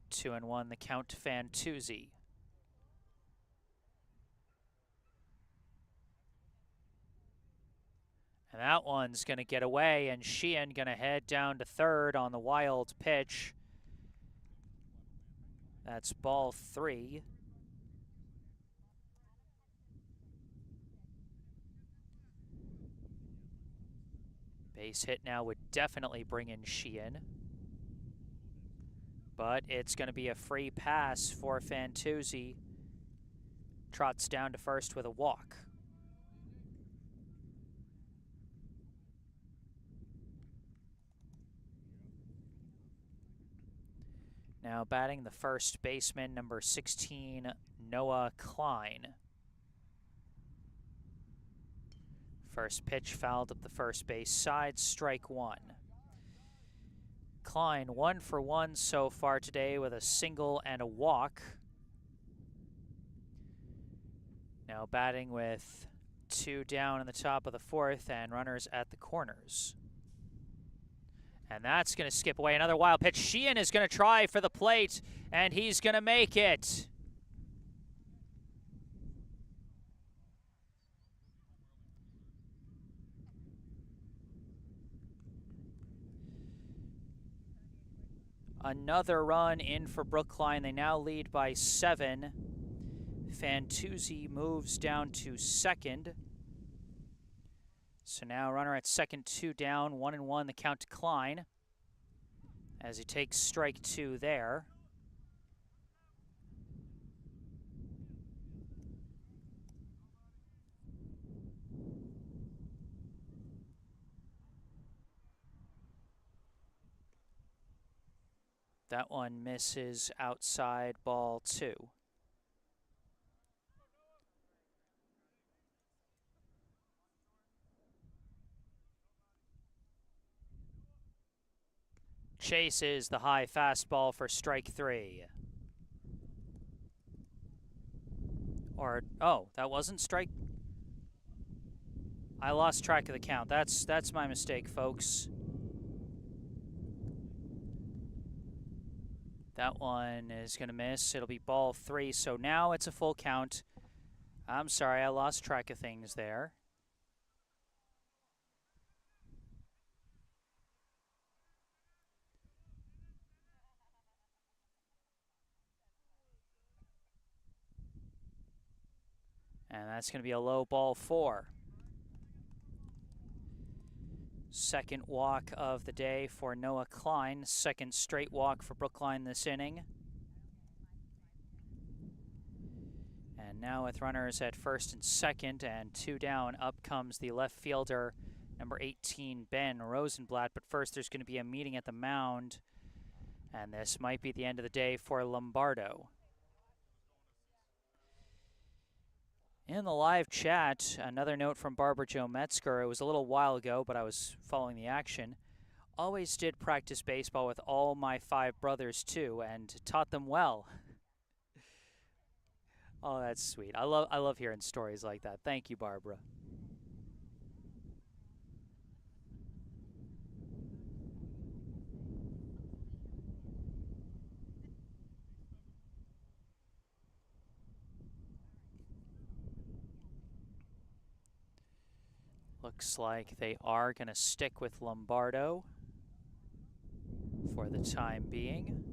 Two and one, the count to Fantuzzi. And that one's going to get away, and Sheehan going to head down to third on the wild pitch. That's ball 3. Base hit now would definitely bring in Sheehan. But it's going to be a free pass for Fantuzzi. Trots down to first with a walk. Now batting the first baseman, number 16, Noah Klein. First pitch fouled up the first base side, strike 1. Klein 1 for 1 so far today with a single and a walk. Now batting with 2 down in the top of the 4th and runners at the corners. And that's going to skip away. Another wild pitch. Sheehan is going to try for the plate, and he's going to make it. Another run in for Brookline. They now lead by 7. Fantuzzi moves down to second. So now runner at second, 2 down, 1-1, the count to Klein as he takes strike 2 there. That one misses outside, ball 2. Chases the high fastball for strike 3. Or, oh, that wasn't strike. I lost track of the count. That's my mistake, folks. That one is going to miss. It'll be ball 3, so now it's a full count. I'm sorry, I lost track of things there. And that's going to be a low ball 4. Second walk of the day for Noah Klein. Second straight walk for Brookline this inning. And now with runners at first and second and 2 down, up comes the left fielder, number 18, Ben Rosenblatt. But first there's going to be a meeting at the mound, and this might be the end of the day for Lombardo. In the live chat, another note from Barbara Jo Metzger. It was a little while ago, but I was following the action. Always did practice baseball with all my 5 brothers too, and taught them well. Oh, that's sweet. I love hearing stories like that. Thank you, Barbara. Looks like they are going to stick with Lombardo for the time being.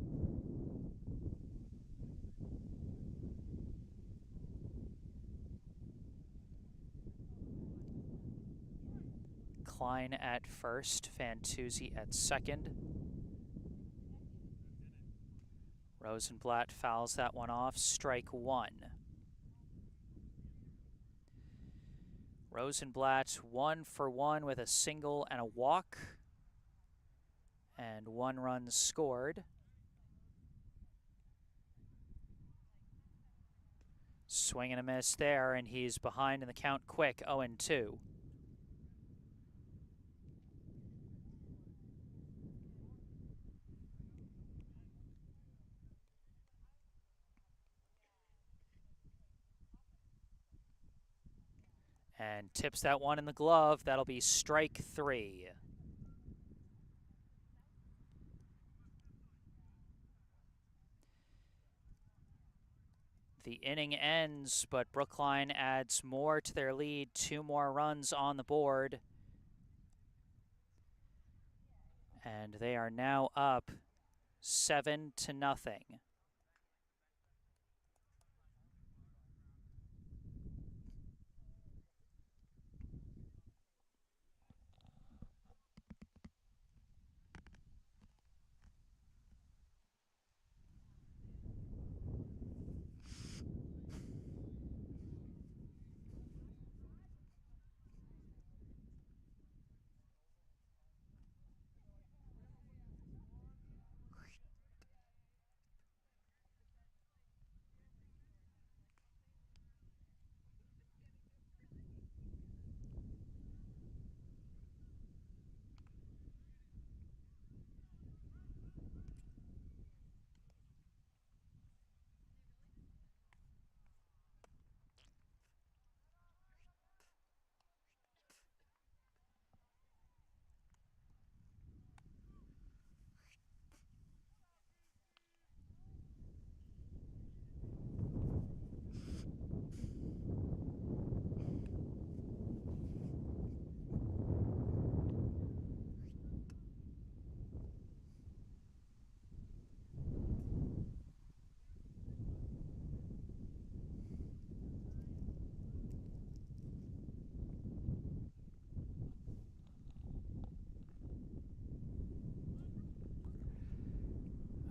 Klein at first, Fantuzzi at second. Rosenblatt fouls that one off, strike 1. Rosenblatt 1 for 1 with a single and a walk, and 1 run scored. Swing and a miss there, and he's behind in the count quick, 0-2. And tips that one in the glove. That'll be strike 3. The inning ends, but Brookline adds more to their lead. 2 more runs on the board. And they are now up 7-0.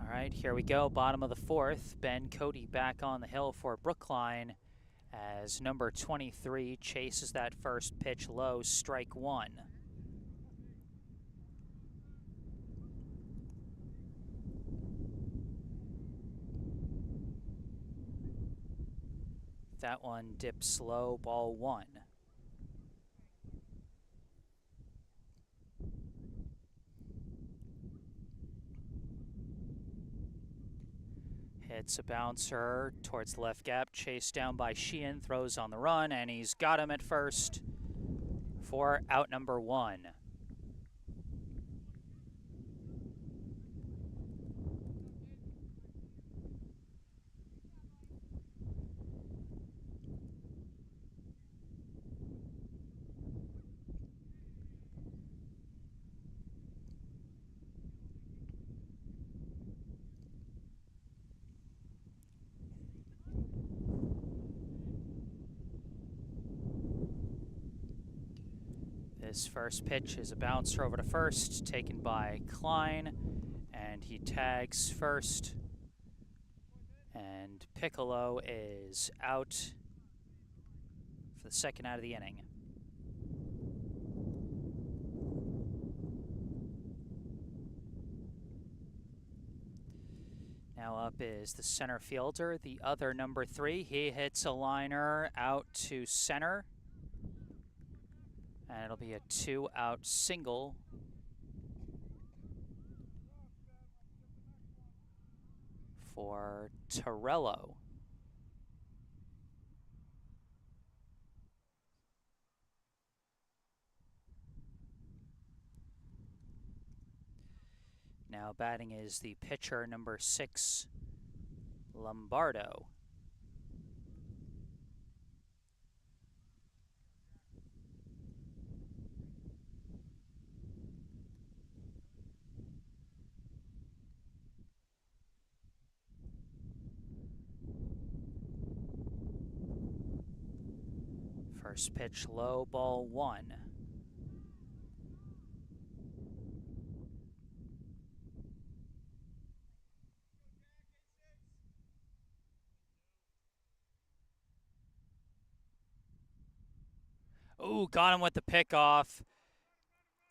All right, here we go. Bottom of the 4th. Ben Cody back on the hill for Brookline as number 23 chases that first pitch low, strike 1. That one dips low, ball 1. Hits a bouncer towards the left gap, chased down by Sheehan, throws on the run, and he's got him at first for out number 1. This first pitch is a bouncer over to first, taken by Klein, and he tags first. And Piccolo is out for the second out of the inning. Now up is the center fielder, the other number 3. He hits a liner out to center. And it'll be a 2-out single for Torello. Now batting is the pitcher, number 6, Lombardo. First pitch low, ball 1. Ooh, got him with the pickoff.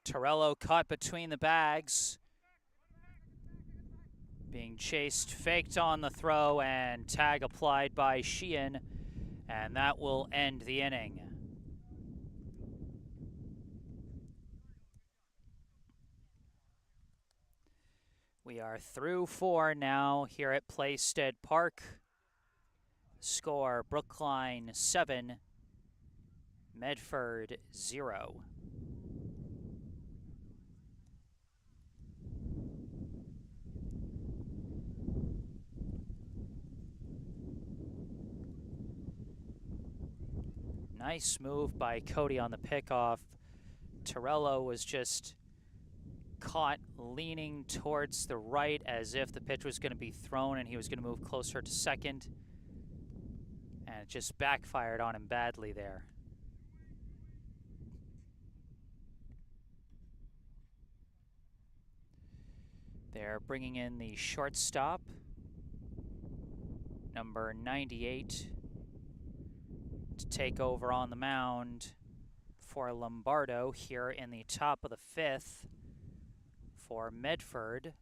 Torello caught between the bags. Being chased, faked on the throw, and tag applied by Sheehan, and that will end the inning. We are through 4 now here at Playstead Park. Score, Brookline 7, Medford 0. Nice move by Cody on the pickoff. Torello was just caught leaning towards the right as if the pitch was going to be thrown and he was going to move closer to second. And it just backfired on him badly there. They're bringing in the shortstop, number 98, to take over on the mound for Lombardo here in the top of the 5th for Medford.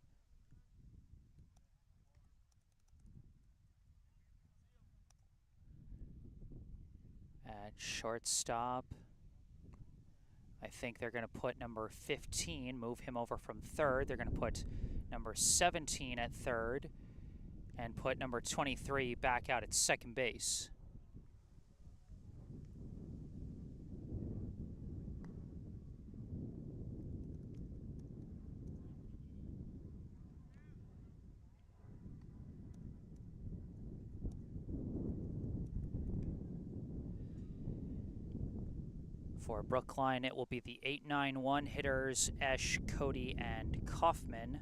At shortstop, I think they're going to put number 15, move him over from third. They're going to put number 17 at third and put number 23 back out at second base. For Brookline, it will be the 8-9-1 hitters, Esch, Cody, and Kaufman.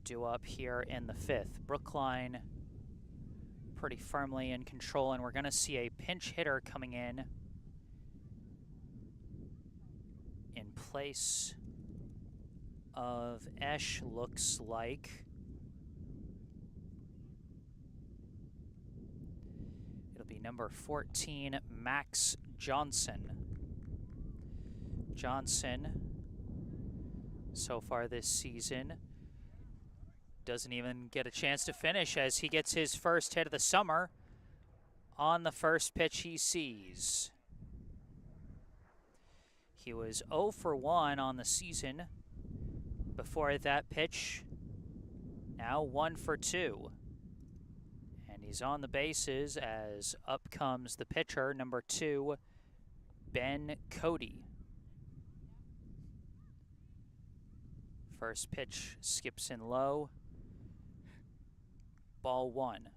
Due up here in the 5th. Brookline pretty firmly in control, and we're going to see a pinch hitter coming in place of Esch, looks like. It'll be number 14, Max Johnson. Johnson, so far this season, doesn't even get a chance to finish as he gets his first hit of the summer on the first pitch he sees. He was 0 for 1 on the season before that pitch. Now 1 for 2. And he's on the bases as up comes the pitcher, number 2, Ben Cody. First pitch skips in low. Ball 1.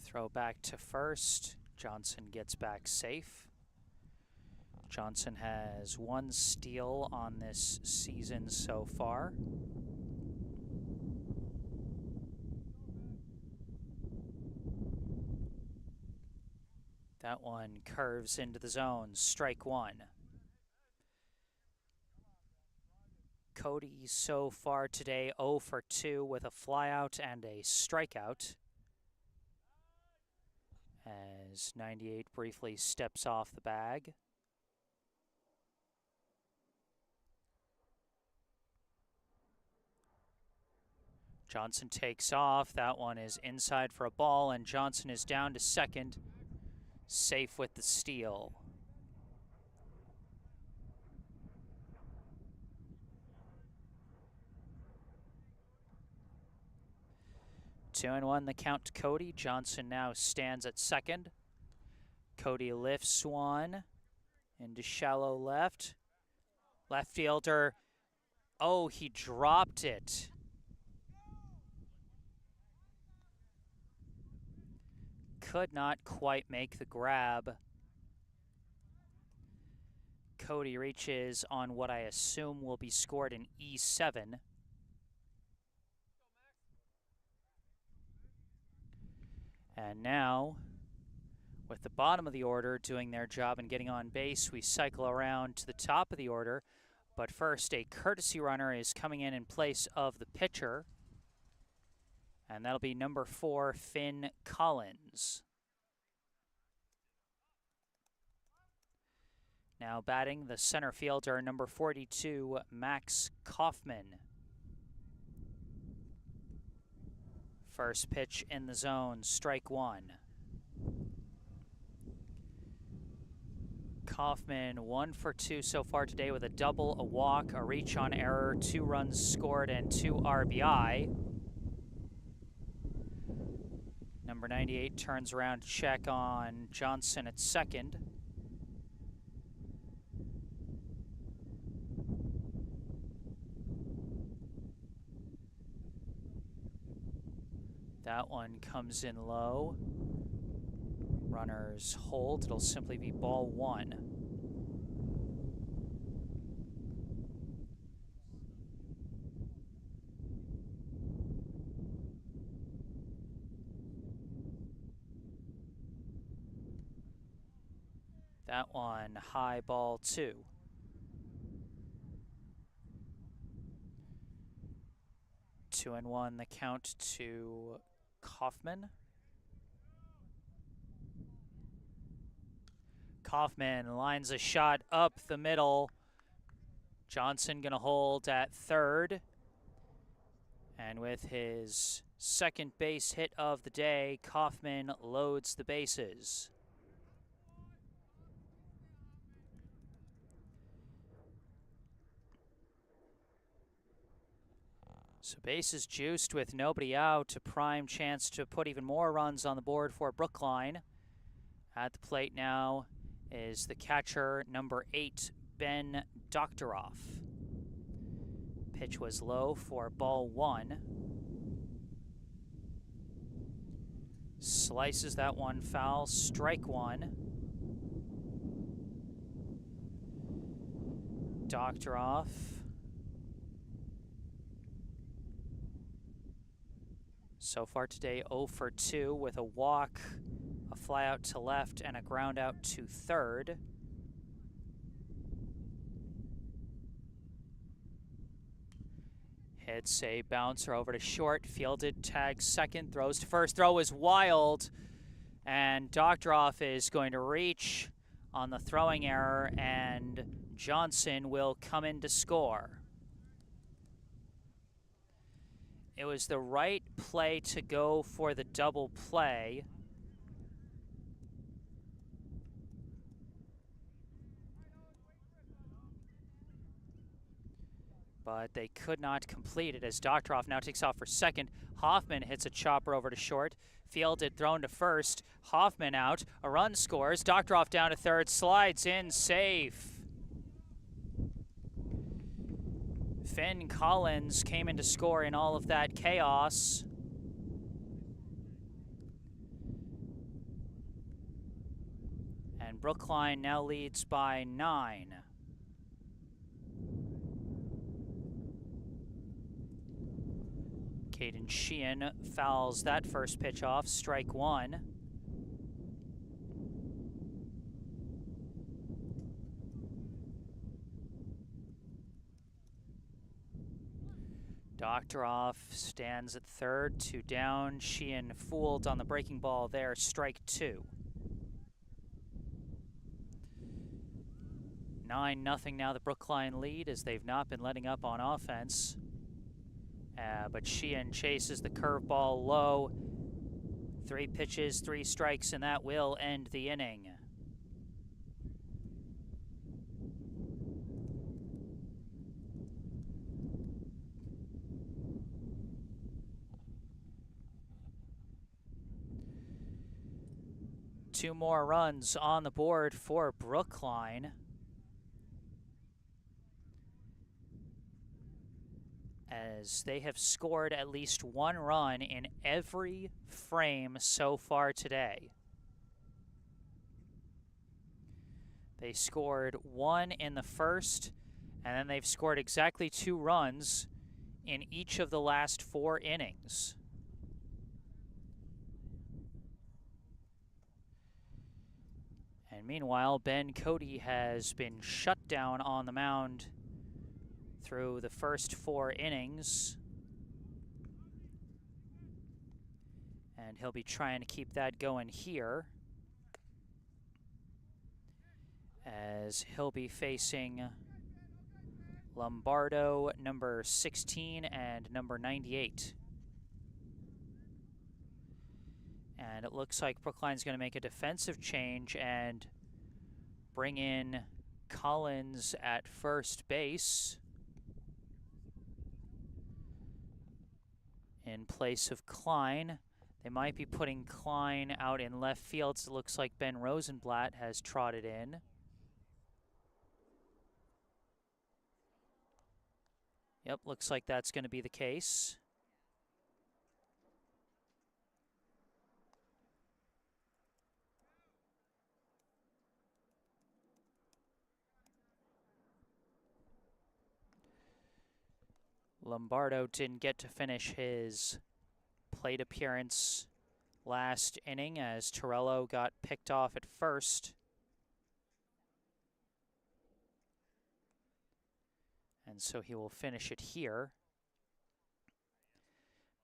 Throw back to first. Johnson gets back safe. Johnson has 1 steal on this season so far. That one curves into the zone, strike 1. Cody so far today 0 for 2 with a flyout and a strikeout. As 98 briefly steps off the bag. Johnson takes off. That one is inside for a ball, and Johnson is down to second, safe with the steal. Two and one the count to Cody. Johnson now stands at second. Cody lifts one into shallow left. Left fielder, oh, he dropped it. Could not quite make the grab. Cody reaches on what I assume will be scored in E7. And now, with the bottom of the order doing their job and getting on base, we cycle around to the top of the order. But first, a courtesy runner is coming in place of the pitcher. And that'll be number 4, Finn Collins. Now batting the center fielder, number 42, Max Kaufman. First pitch in the zone, strike 1. Kaufman 1 for 2 so far today with a double, a walk, a reach on error, 2 runs scored, and 2 RBI. Number 98 turns around to check on Johnson at second. That one comes in low. Runners hold. It'll simply be ball 1. That one high, ball 2. Two and one the count to Kaufman. Kaufman lines a shot up the middle. Johnson gonna hold at third. And with his second base hit of the day, Kaufman loads the bases. So bases juiced with nobody out, a prime chance to put even more runs on the board for Brookline. At the plate now is the catcher, number 8, Ben Doktoroff. Pitch was low for ball 1. Slices that one foul, strike 1. Doktoroff. So far today, 0 for 2 with a walk, a fly out to left, and a ground out to third. Hits a bouncer over to short, fielded, tags second, throws to first. Throw is wild, and Doktoroff is going to reach on the throwing error, and Johnson will come in to score. It was the right play to go for the double play. But they could not complete it as Doktoroff now takes off for second. Hoffman hits a chopper over to short. Fielded, thrown to first. Hoffman out. A run scores. Doktoroff down to third. Slides in, safe. Finn Collins came in to score in all of that chaos. And Brookline now leads by 9. Mayfield-Sheehan fouls that first pitch off, strike 1. Doctoroff stands at third, 2 down. Sheehan fooled on the breaking ball there, strike 2. 9-0 now the Brookline lead, as they've not been letting up on offense. But Sheehan chases the curveball low. 3 pitches, 3 strikes, and that will end the inning. Two more runs on the board for Brookline, as they have scored at least 1 run in every frame so far today. They scored 1 in the first, and then they've scored exactly 2 runs in each of the last 4 innings. And meanwhile, Ben Cody has been shut down on the mound through the first 4 innings. And he'll be trying to keep that going here, as he'll be facing Lombardo, number 16, and number 98. And it looks like Brookline's going to make a defensive change and bring in Collins at first base in place of Klein. They might be putting Klein out in left field, so it looks like Ben Rosenblatt has trotted in. Yep, looks like that's going to be the case. Lombardo didn't get to finish his plate appearance last inning, as Torello got picked off at first. And so he will finish it here.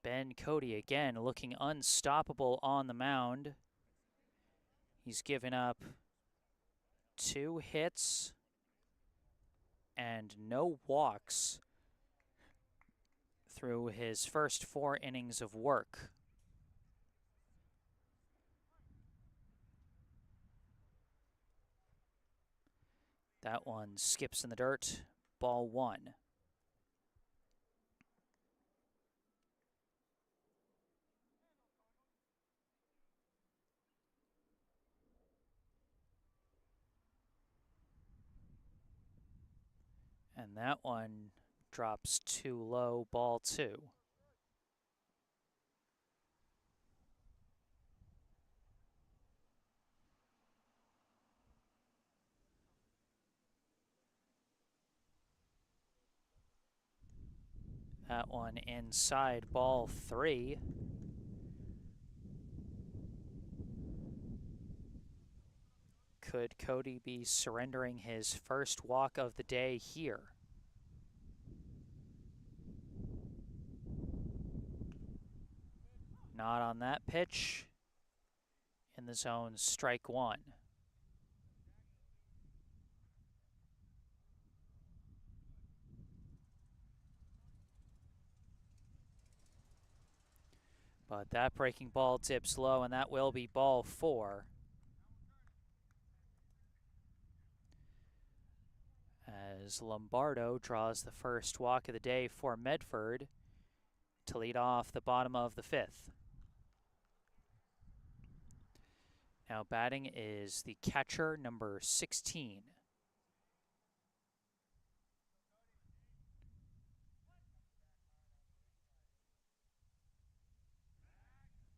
Ben Cody again looking unstoppable on the mound. He's given up 2 hits and no walks through his first 4 innings of work. That one skips in the dirt, ball 1. And that one drops too low, ball 2. That one inside, ball 3. Could Cody be surrendering his first walk of the day here? Not on that pitch. In the zone, strike 1. But that breaking ball tips low, and that will be ball 4. As Lombardo draws the first walk of the day for Medford to lead off the bottom of the 5th. Now batting is the catcher, number 16.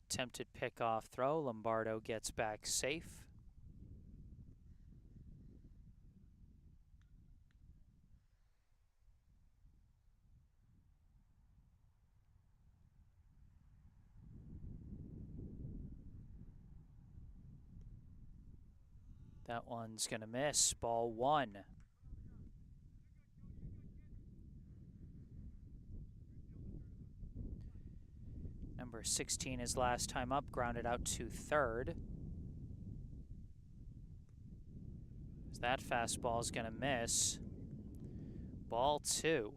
Attempted pickoff throw. Lombardo gets back safe. That one's going to miss. Ball 1. Number 16 is last time up, grounded out to third. That fastball is going to miss. Ball 2.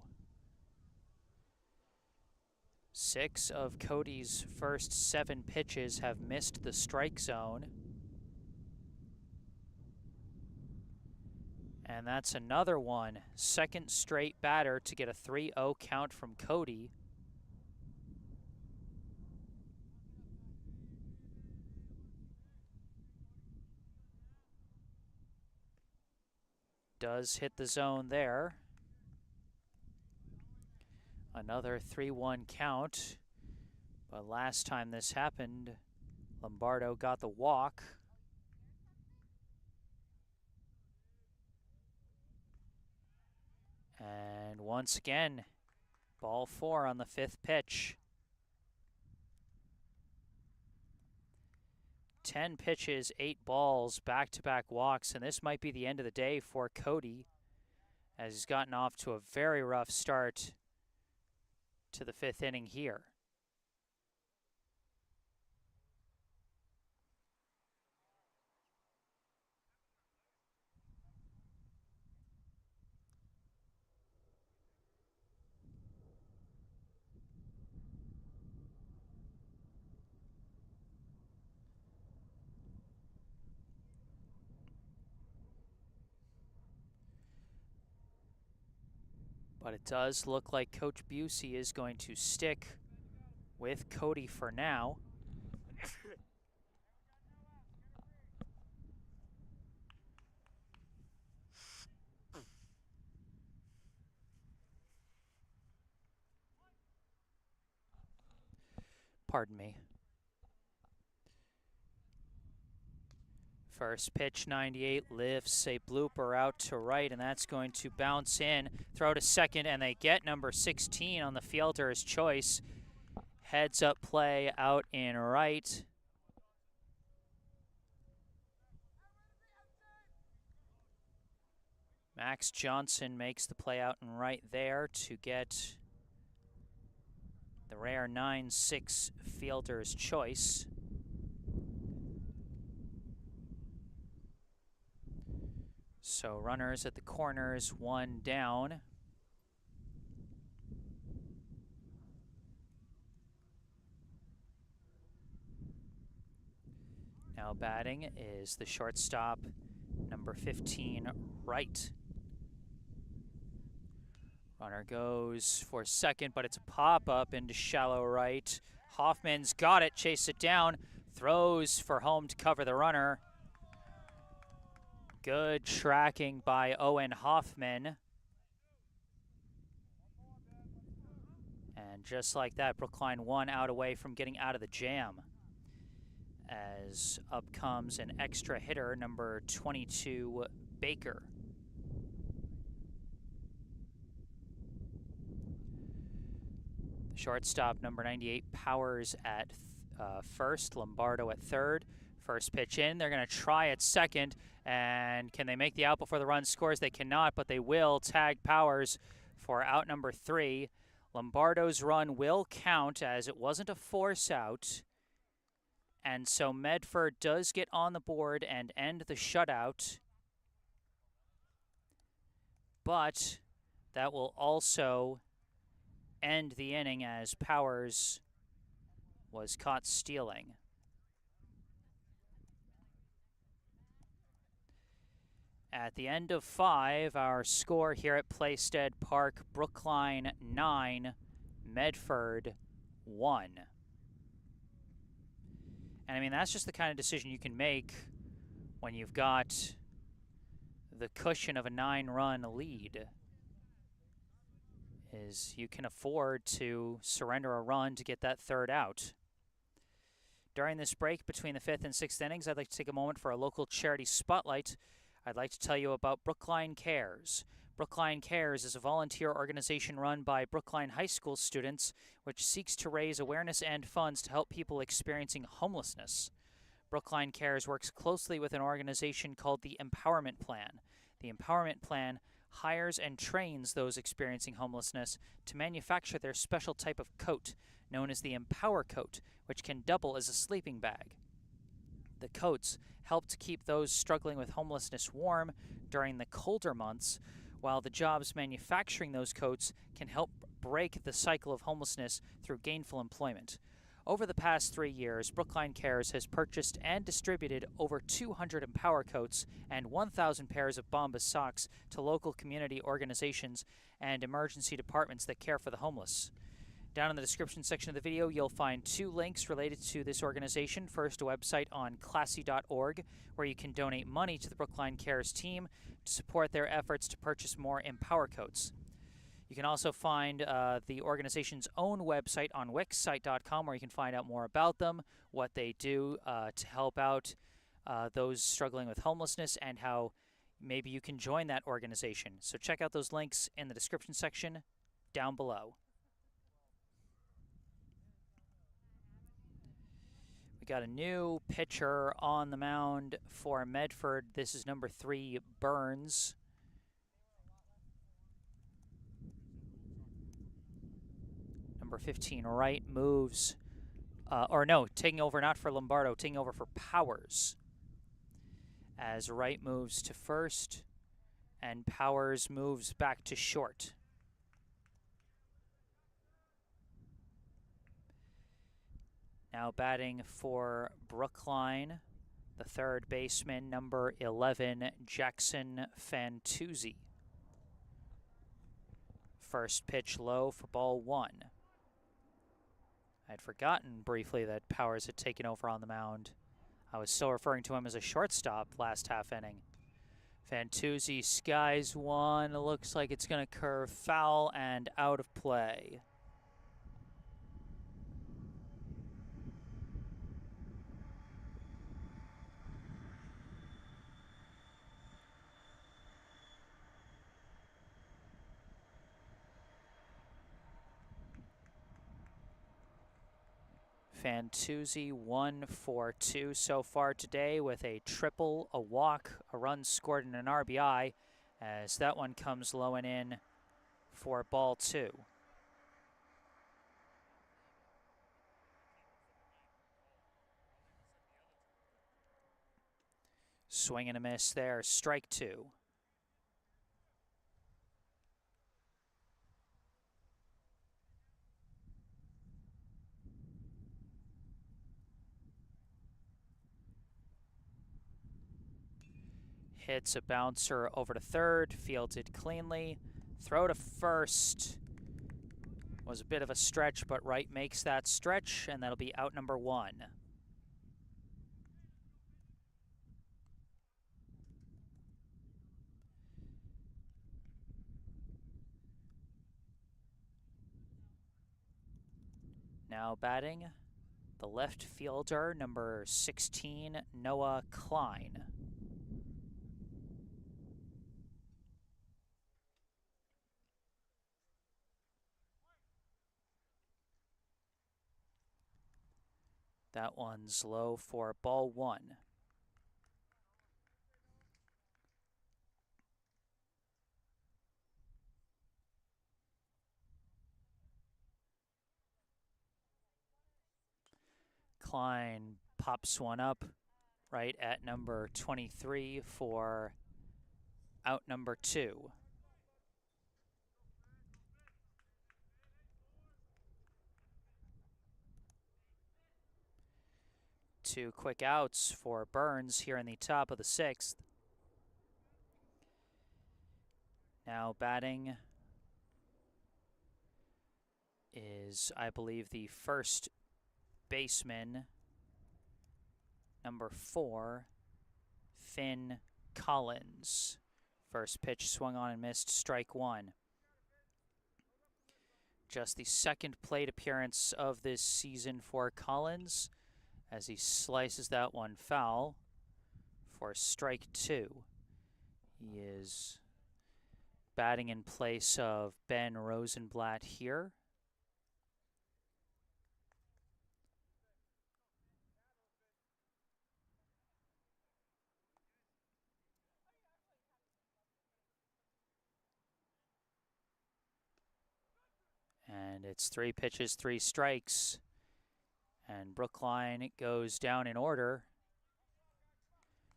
6 of Cody's first 7 pitches have missed the strike zone. And that's another one. Second straight batter to get a 3-0 count from Cody. Does hit the zone there. Another 3-1 count. But last time this happened, Lombardo got the walk. And once again, ball 4 on the 5th pitch. 10 pitches, 8 balls, back-to-back walks, and this might be the end of the day for Cody, as he's gotten off to a very rough start to the 5th inning here. But it does look like Coach Busey is going to stick with Cody for now. Pardon me. First pitch, 98, lifts a blooper out to right, and that's going to bounce in, throw to second, and they get number 16 on the fielder's choice. Heads up play out in right. Max Johnson makes the play out in right there to get the rare 9-6 fielder's choice. So runners at the corners, 1 down. Now batting is the shortstop, number 15, Wright. Runner goes for second, but it's a pop-up into shallow right. Hoffman's got it, chase it down, throws for home to cover the runner. Good tracking by Owen Hoffman. And just like that, Brookline 1 out away from getting out of the jam. As up comes an extra hitter, number 22, Baker. The shortstop, number 98, Powers at first, Lombardo at third. First pitch in, they're going to try at second, and can they make the out before the run scores? They cannot, but they will tag Powers for out number 3. Lombardo's run will count as it wasn't a force out, and so Medford does get on the board and end the shutout, but that will also end the inning as Powers was caught stealing. At the end of 5, our score here at Playstead Park, Brookline 9, Medford 1. And I mean, that's just the kind of decision you can make when you've got the cushion of a 9-run lead. Is you can afford to surrender a run to get that third out. During this break between the 5th and 6th innings, I'd like to take a moment for a local charity spotlight. I'd like to tell you about Brookline Cares. Brookline Cares is a volunteer organization run by Brookline High School students which seeks to raise awareness and funds to help people experiencing homelessness. Brookline Cares works closely with an organization called the Empowerment Plan. The Empowerment Plan hires and trains those experiencing homelessness to manufacture their special type of coat, known as the Empower Coat, which can double as a sleeping bag. The coats help to keep those struggling with homelessness warm during the colder months, while the jobs manufacturing those coats can help break the cycle of homelessness through gainful employment. Over the past 3 years, Brookline Cares has purchased and distributed over 200 Empower coats and 1,000 pairs of Bombas socks to local community organizations and emergency departments that care for the homeless. Down in the description section of the video, you'll find 2 links related to this organization. First, a website on classy.org, where you can donate money to the Brookline Cares team to support their efforts to purchase more Empower coats. You can also find the organization's own website on wixsite.com, where you can find out more about them, what they do to help out those struggling with homelessness, and how maybe you can join that organization. So check out those links in the description section down below. We got a new pitcher on the mound for Medford. This is number 3, Burns. Number 15, Wright moves, taking over not for Lombardo, taking over for Powers. As Wright moves to first, and Powers moves back to short. Now batting for Brookline, the third baseman, number 11, Jackson Fantuzzi. First pitch low for ball 1. I'd forgotten briefly that Powers had taken over on the mound. I was still referring to him as a shortstop last half inning. Fantuzzi skies one. Looks like it's going to curve foul and out of play. Fantuzzi 1 for 2 so far today with a triple, a walk, a run scored, and an RBI, as that one comes low and in for ball 2. Swing and a miss there, strike 2. Hits a bouncer over to third, fielded cleanly. Throw to first. Was a bit of a stretch, but Wright makes that stretch, and that'll be out number 1. Now batting, the left fielder, number 16, Noah Klein. That one's low for ball 1. Klein pops one up right at number 23 for out number 2. Two quick outs for Burns here in the top of the 6th. Now batting is, I believe, the first baseman, number 4, Finn Collins. First pitch swung on and missed, strike 1. Just the second plate appearance of this season for Collins, as he slices that one foul for strike 2. He is batting in place of Ben Rosenblatt here. And it's 3 pitches, 3 strikes. And Brookline goes down in order.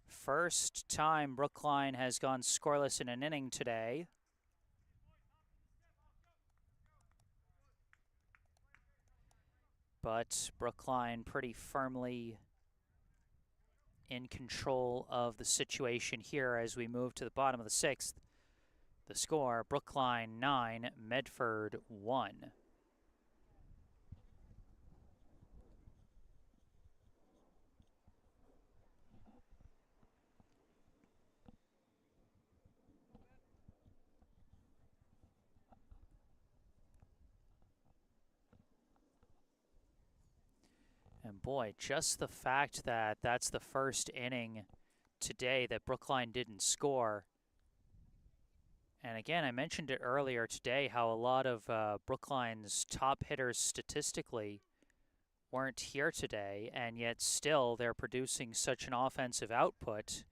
First time Brookline has gone scoreless in an inning today. But Brookline pretty firmly in control of the situation here as we move to the bottom of the 6th. The score, Brookline 9, Medford 1. And boy, just the fact that that's the first inning today that Brookline didn't score. And again, I mentioned it earlier today how a lot of Brookline's top hitters statistically weren't here today, and yet still they're producing such an offensive output.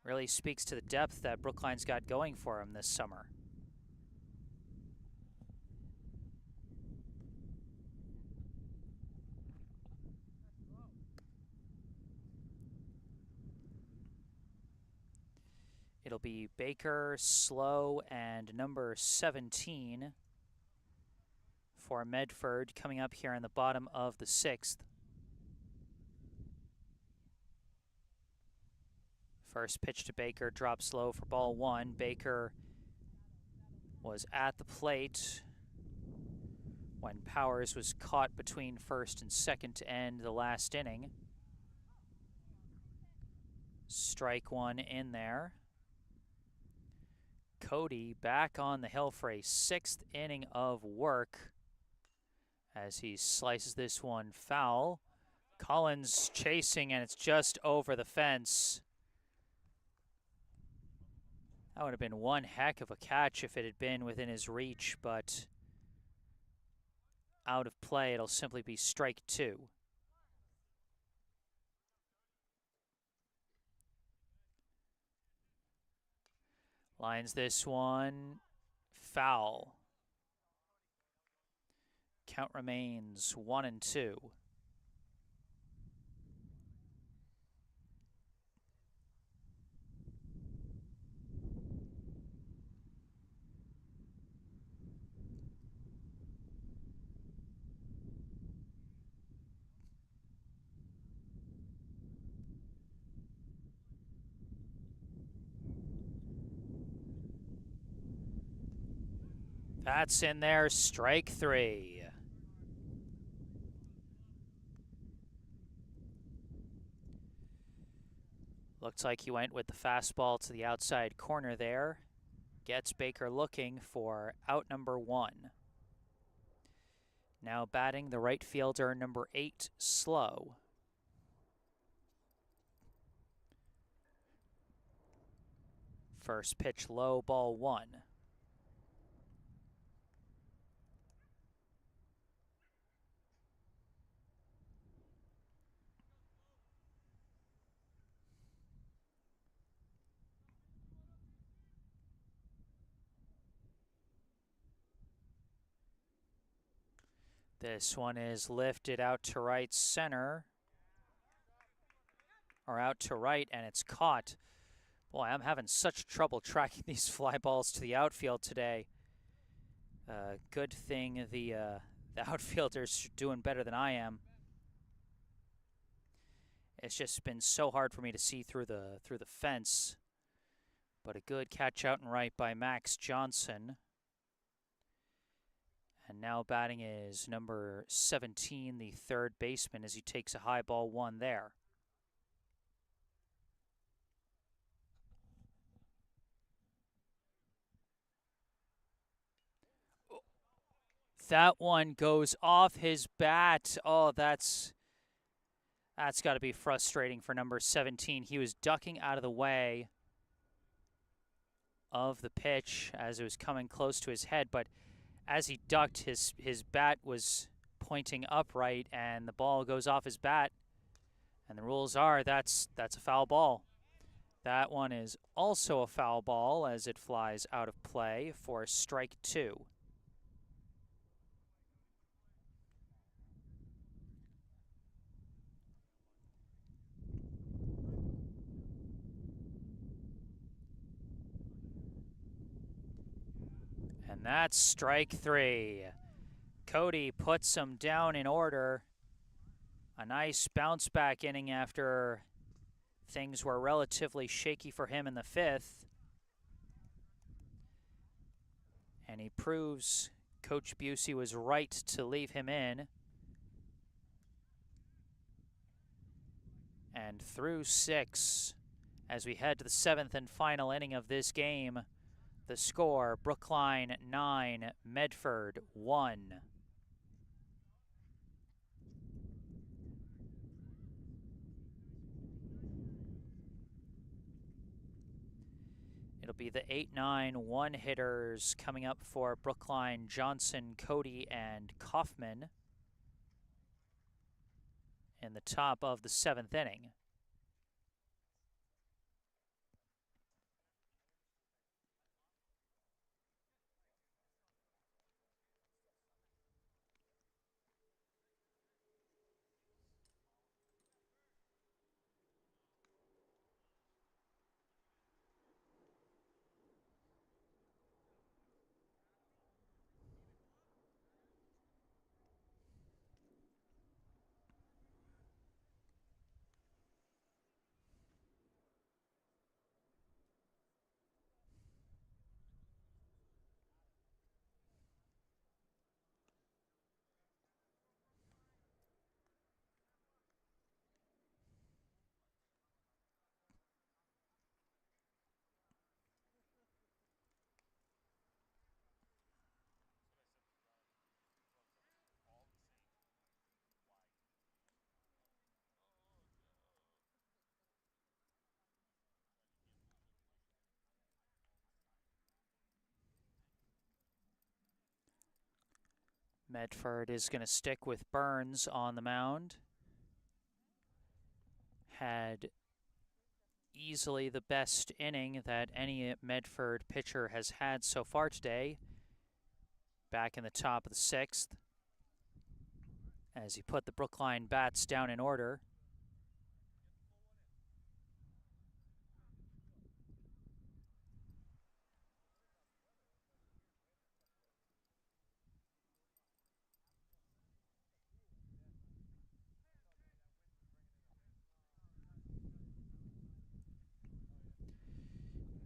Really speaks to the depth that Brookline's got going for them this summer. It'll be Baker, Slow, and number 17 for Medford coming up here in the bottom of the 6th. First pitch to Baker, drops low for ball 1. Baker was at the plate when Powers was caught between first and second to end the last inning. Strike 1 in there. Cody back on the hill for a 6th inning of work as he slices this one foul. Collins chasing, and it's just over the fence. That would have been one heck of a catch if it had been within his reach, but out of play. It'll simply be strike 2. Lines this one foul. Count remains 1-2. That's in there, strike 3. Looks like he went with the fastball to the outside corner there. Gets Baker looking for out number 1. Now batting the right fielder, number 8, Slow. First pitch low, ball 1. This one is lifted out to right center, or out to right, and it's caught. Boy, I'm having such trouble tracking these fly balls to the outfield today. Good thing the outfielders are doing better than I am. It's just been so hard for me to see through the fence. But a good catch out and right by Max Johnson. And now batting is number 17, the third baseman, as he takes a high ball 1 there. That one goes off his bat. Oh, that's got to be frustrating for number 17. He was ducking out of the way of the pitch as it was coming close to his head, but as he ducked, his bat was pointing upright, and the ball goes off his bat. And the rules are that's a foul ball. That one is also a foul ball as it flies out of play for strike 2. And that's strike 3. Cody puts him down in order. A nice bounce back inning after things were relatively shaky for him in the 5th. And he proves Coach Busey was right to leave him in. And through 6, as we head to the 7th and final inning of this game, the score, Brookline 9, Medford 1. It'll be the 8-9 one-hitters coming up for Brookline: Johnson, Cody, and Kaufman in the top of the 7th inning. Medford is going to stick with Burns on the mound. Had easily the best inning that any Medford pitcher has had so far today. Back in the top of the 6th, as he put the Brookline bats down in order.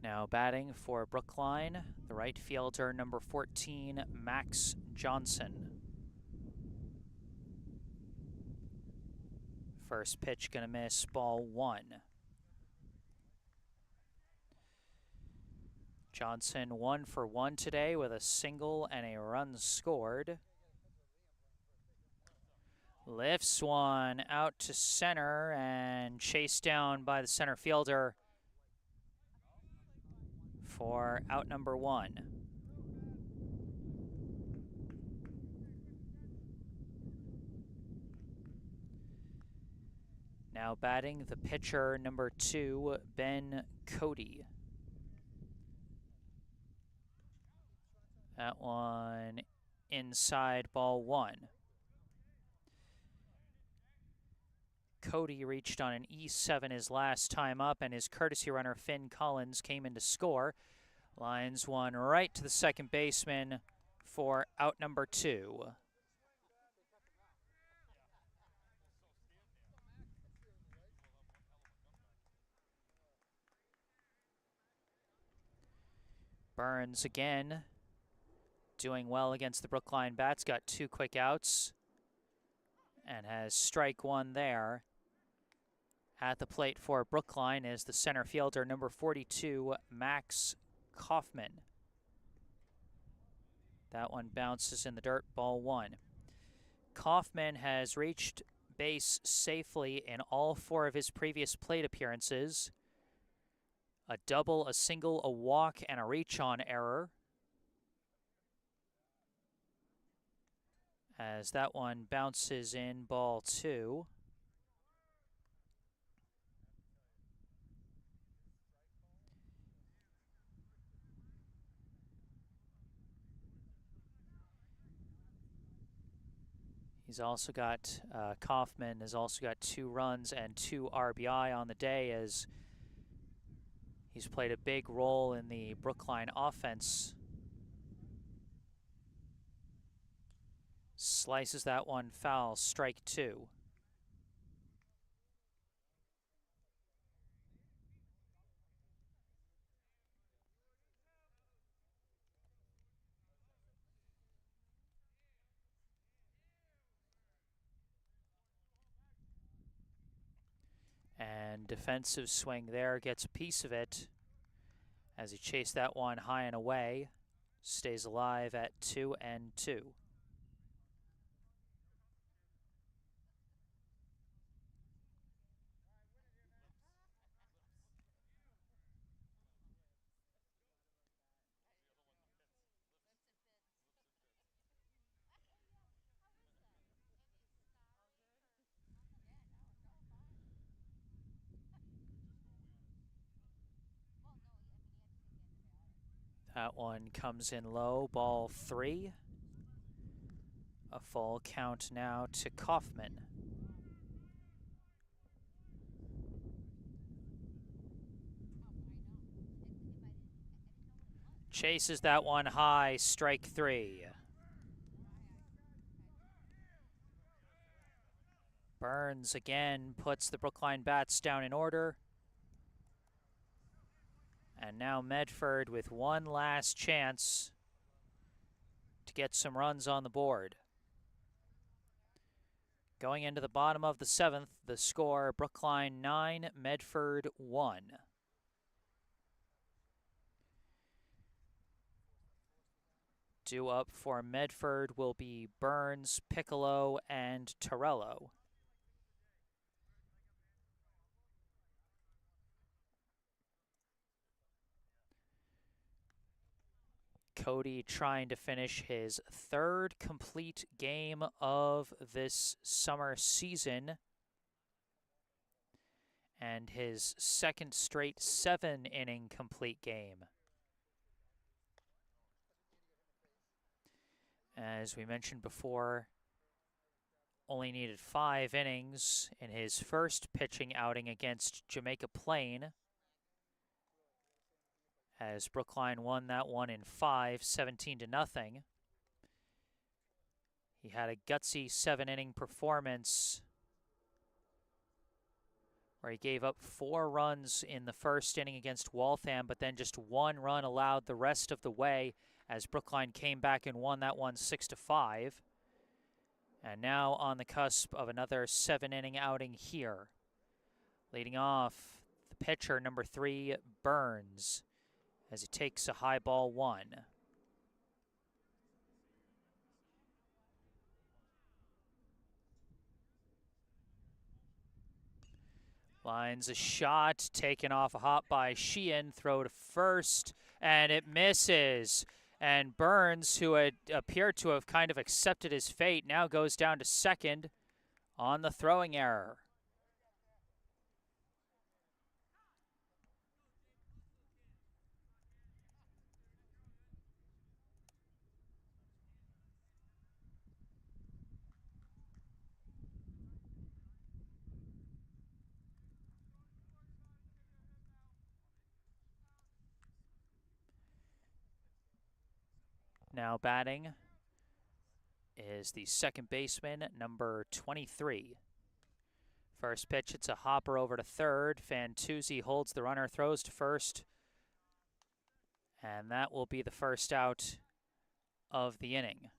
Now batting for Brookline, the right fielder, number 14, Max Johnson. First pitch gonna miss, ball 1. Johnson 1 for 1 today with a single and a run scored. Lifts one out to center and chased down by the center fielder for out number 1. Now batting the pitcher, number 2, Ben Cody. That one inside, ball 1. Cody reached on an E7 his last time up, and his courtesy runner, Finn Collins, came in to score. Lines one right to the second baseman for out number 2. Burns again doing well against the Brookline bats, got 2 quick outs and has strike 1 there. At the plate for Brookline is the center fielder, number 42, Max Kaufman. That one bounces in the dirt, ball 1. Kaufman has reached base safely in all 4 of his previous plate appearances. A double, a single, a walk, and a reach-on error. As that one bounces in, ball 2. He's also got, Kaufman has also got 2 runs and 2 RBI on the day, as he's played a big role in the Brookline offense Slices that one foul, strike 2. And defensive swing there, gets a piece of it as he chased that one high and away. Stays alive at 2-2. That one comes in low, ball 3. A full count now to Kaufman. Chases that one high, strike 3. Burns again puts the Brookline bats down in order. And now Medford with one last chance to get some runs on the board. Going into the bottom of the 7th, the score, Brookline 9, Medford 1. Due up for Medford will be Burns, Piccolo, and Torello. Cody trying to finish his 3rd complete game of this summer season and his 2nd straight 7-inning complete game. As we mentioned before, only needed 5 innings in his first pitching outing against Jamaica Plain, as Brookline won that one in 5, 17-0. He had a gutsy 7-inning performance where he gave up 4 runs in the first inning against Waltham, but then just 1 run allowed the rest of the way as Brookline came back and won that one 6-5. And now on the cusp of another 7-inning outing here. Leading off, the pitcher, number 3, Burns, as he takes a high ball 1. Lines a shot, taken off a hop by Sheehan, throw to first, and it misses. And Burns, who had appeared to have kind of accepted his fate, now goes down to second on the throwing error. Now batting is the second baseman, number 23. First pitch, it's a hopper over to third. Fantuzzi holds the runner, throws to first. And that will be the first out of the inning.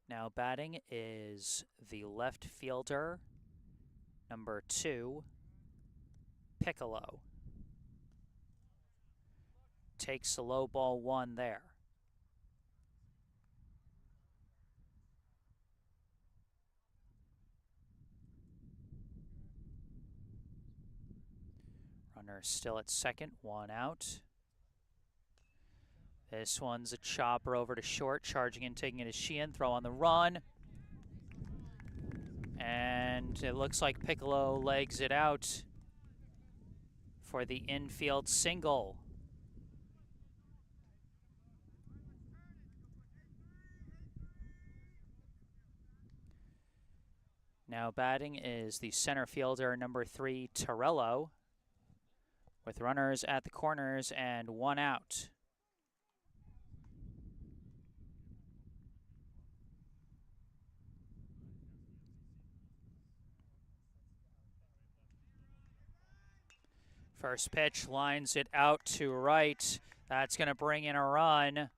Now batting is the left fielder, number 2, Piccolo. Takes a low ball 1 there. Runner still at second, 1 out. This one's a chopper over to short, charging and taking it as Sheehan, throw on the run. And it looks like Piccolo legs it out for the infield single. Now batting is the center fielder, number 3, Torello, with runners at the corners and 1 out. First pitch lines it out to right. That's going to bring in a run.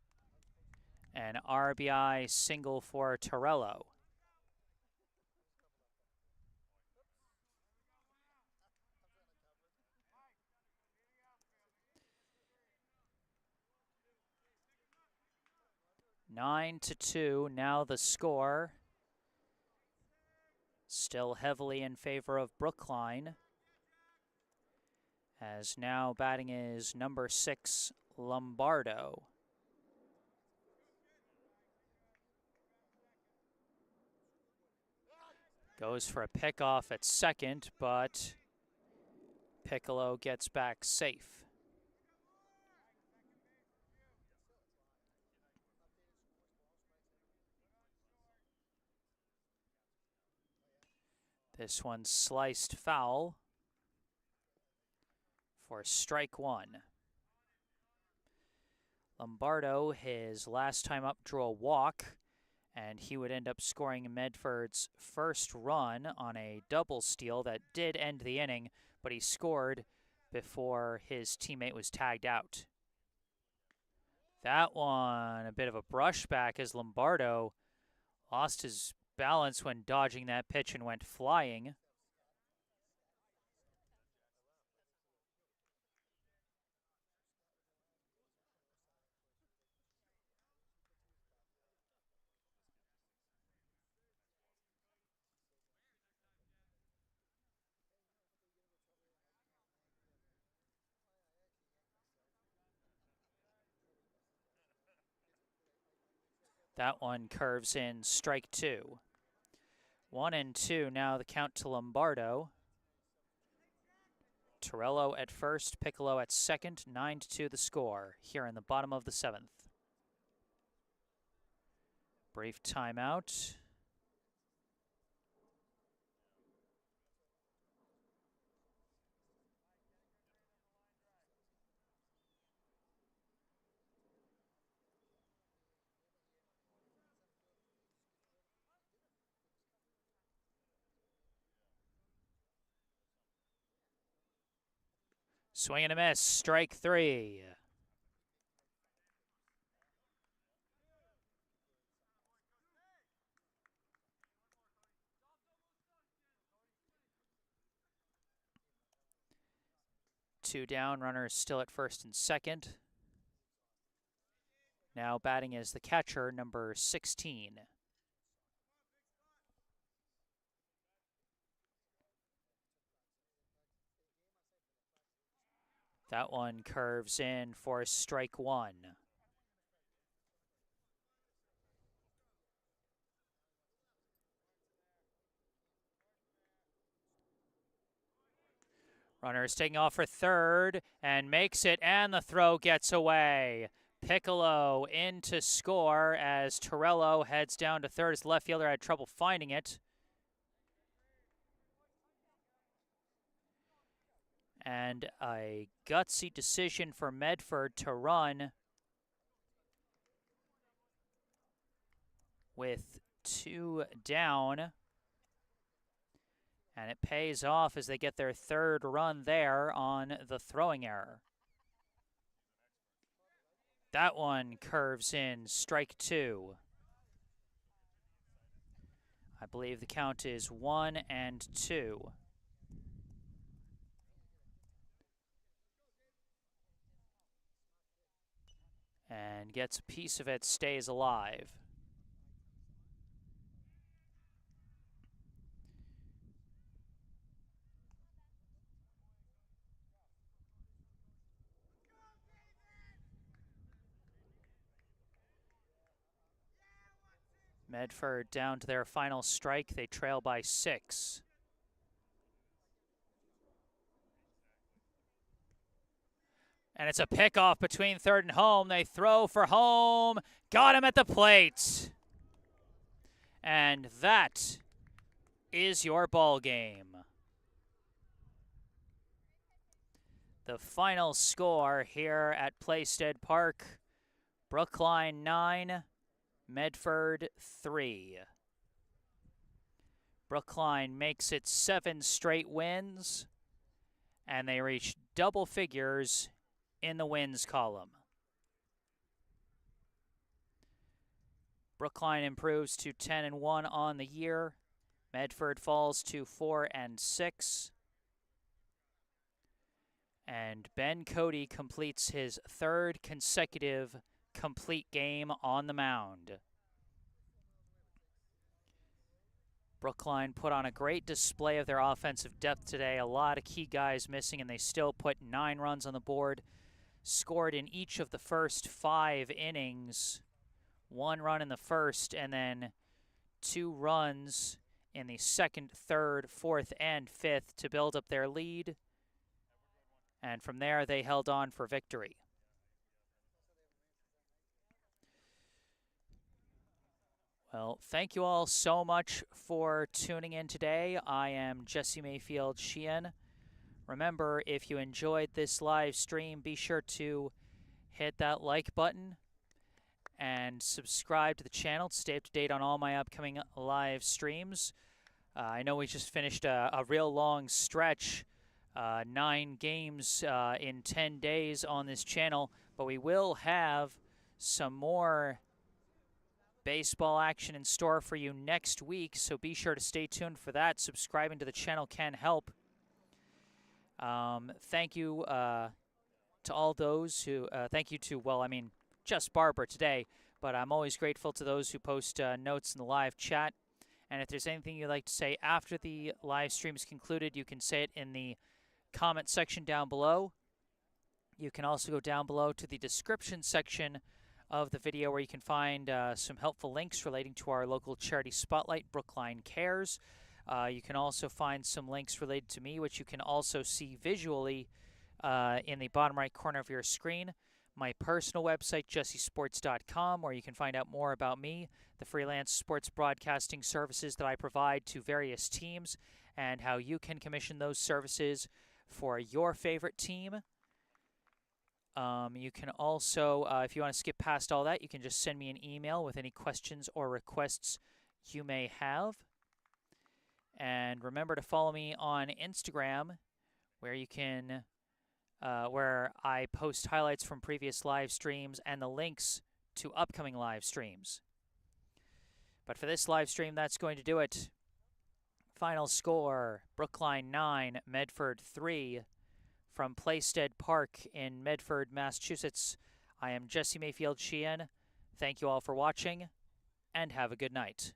An RBI single for Torello. Nine to 2, now the score. Still heavily in favor of Brookline. As now batting is number 6, Lombardo. Goes for a pickoff at second, but Piccolo gets back safe. This one sliced foul for strike 1. Lombardo, his last time up, drew a walk, and he would end up scoring Medford's first run on a double steal that did end the inning, but he scored before his teammate was tagged out. That one, a bit of a brushback as Lombardo lost his balance when dodging that pitch and went flying. That one curves in, strike 2. 1-2, now the count to Lombardo. Torello at first, Piccolo at second, 9-2 the score here in the bottom of the 7th. Brief timeout. Swing and a miss, strike 3. Two down, runners still at first and second. Now batting is the catcher, number 16. That one curves in for strike 1. Runner is taking off for third and makes it, and the throw gets away. Piccolo in to score as Torello heads down to third. His left fielder had trouble finding it. And a gutsy decision for Medford to run with 2 down. And it pays off as they get their third run there on the throwing error. That one curves in, strike 2. I believe the count is 1-2. And gets a piece of it, stays alive. Medford down to their final strike. They trail by 6. And it's a pickoff between third and home. They throw for home. Got him at the plate. And that is your ball game. The final score here at Playstead Park, Brookline 9, Medford 3. Brookline makes it 7 straight wins, and they reach double figures in the wins column. Brookline improves to 10-1 on the year. Medford falls to 4-6. And Ben Cody completes his 3rd consecutive complete game on the mound. Brookline put on a great display of their offensive depth today. A lot of key guys missing, and they still put 9 runs on the board. Scored in each of the first 5 innings. 1 run in the first, and then 2 runs in the 2nd, 3rd, 4th, and 5th to build up their lead. And from there, they held on for victory. Well, thank you all so much for tuning in today. I am Jesse Mayfield-Sheehan. Remember, if you enjoyed this live stream, be sure to hit that like button and subscribe to the channel to stay up to date on all my upcoming live streams. I know we just finished a real long stretch, 9 games in 10 days on this channel, but we will have some more baseball action in store for you next week, so be sure to stay tuned for that. Subscribing to the channel can help. Thank you to all those who, just Barbara today, but I'm always grateful to those who post notes in the live chat. And if there's anything you'd like to say after the live stream is concluded, you can say it in the comment section down below. You can also go down below to the description section of the video where you can find some helpful links relating to our local charity spotlight, Brookline Cares. You can also find some links related to me, which you can also see visually in the bottom right corner of your screen. My personal website, jessesports.com, where you can find out more about me, the freelance sports broadcasting services that I provide to various teams, and how you can commission those services for your favorite team. You can also, if you want to skip past all that, you can just send me an email with any questions or requests you may have. And remember to follow me on Instagram, where you can, where I post highlights from previous live streams and the links to upcoming live streams. But for this live stream, that's going to do it. Final score, Brookline 9, Medford 3. From Playstead Park in Medford, Massachusetts, I am Jesse Mayfield-Sheehan. Thank you all for watching, and have a good night.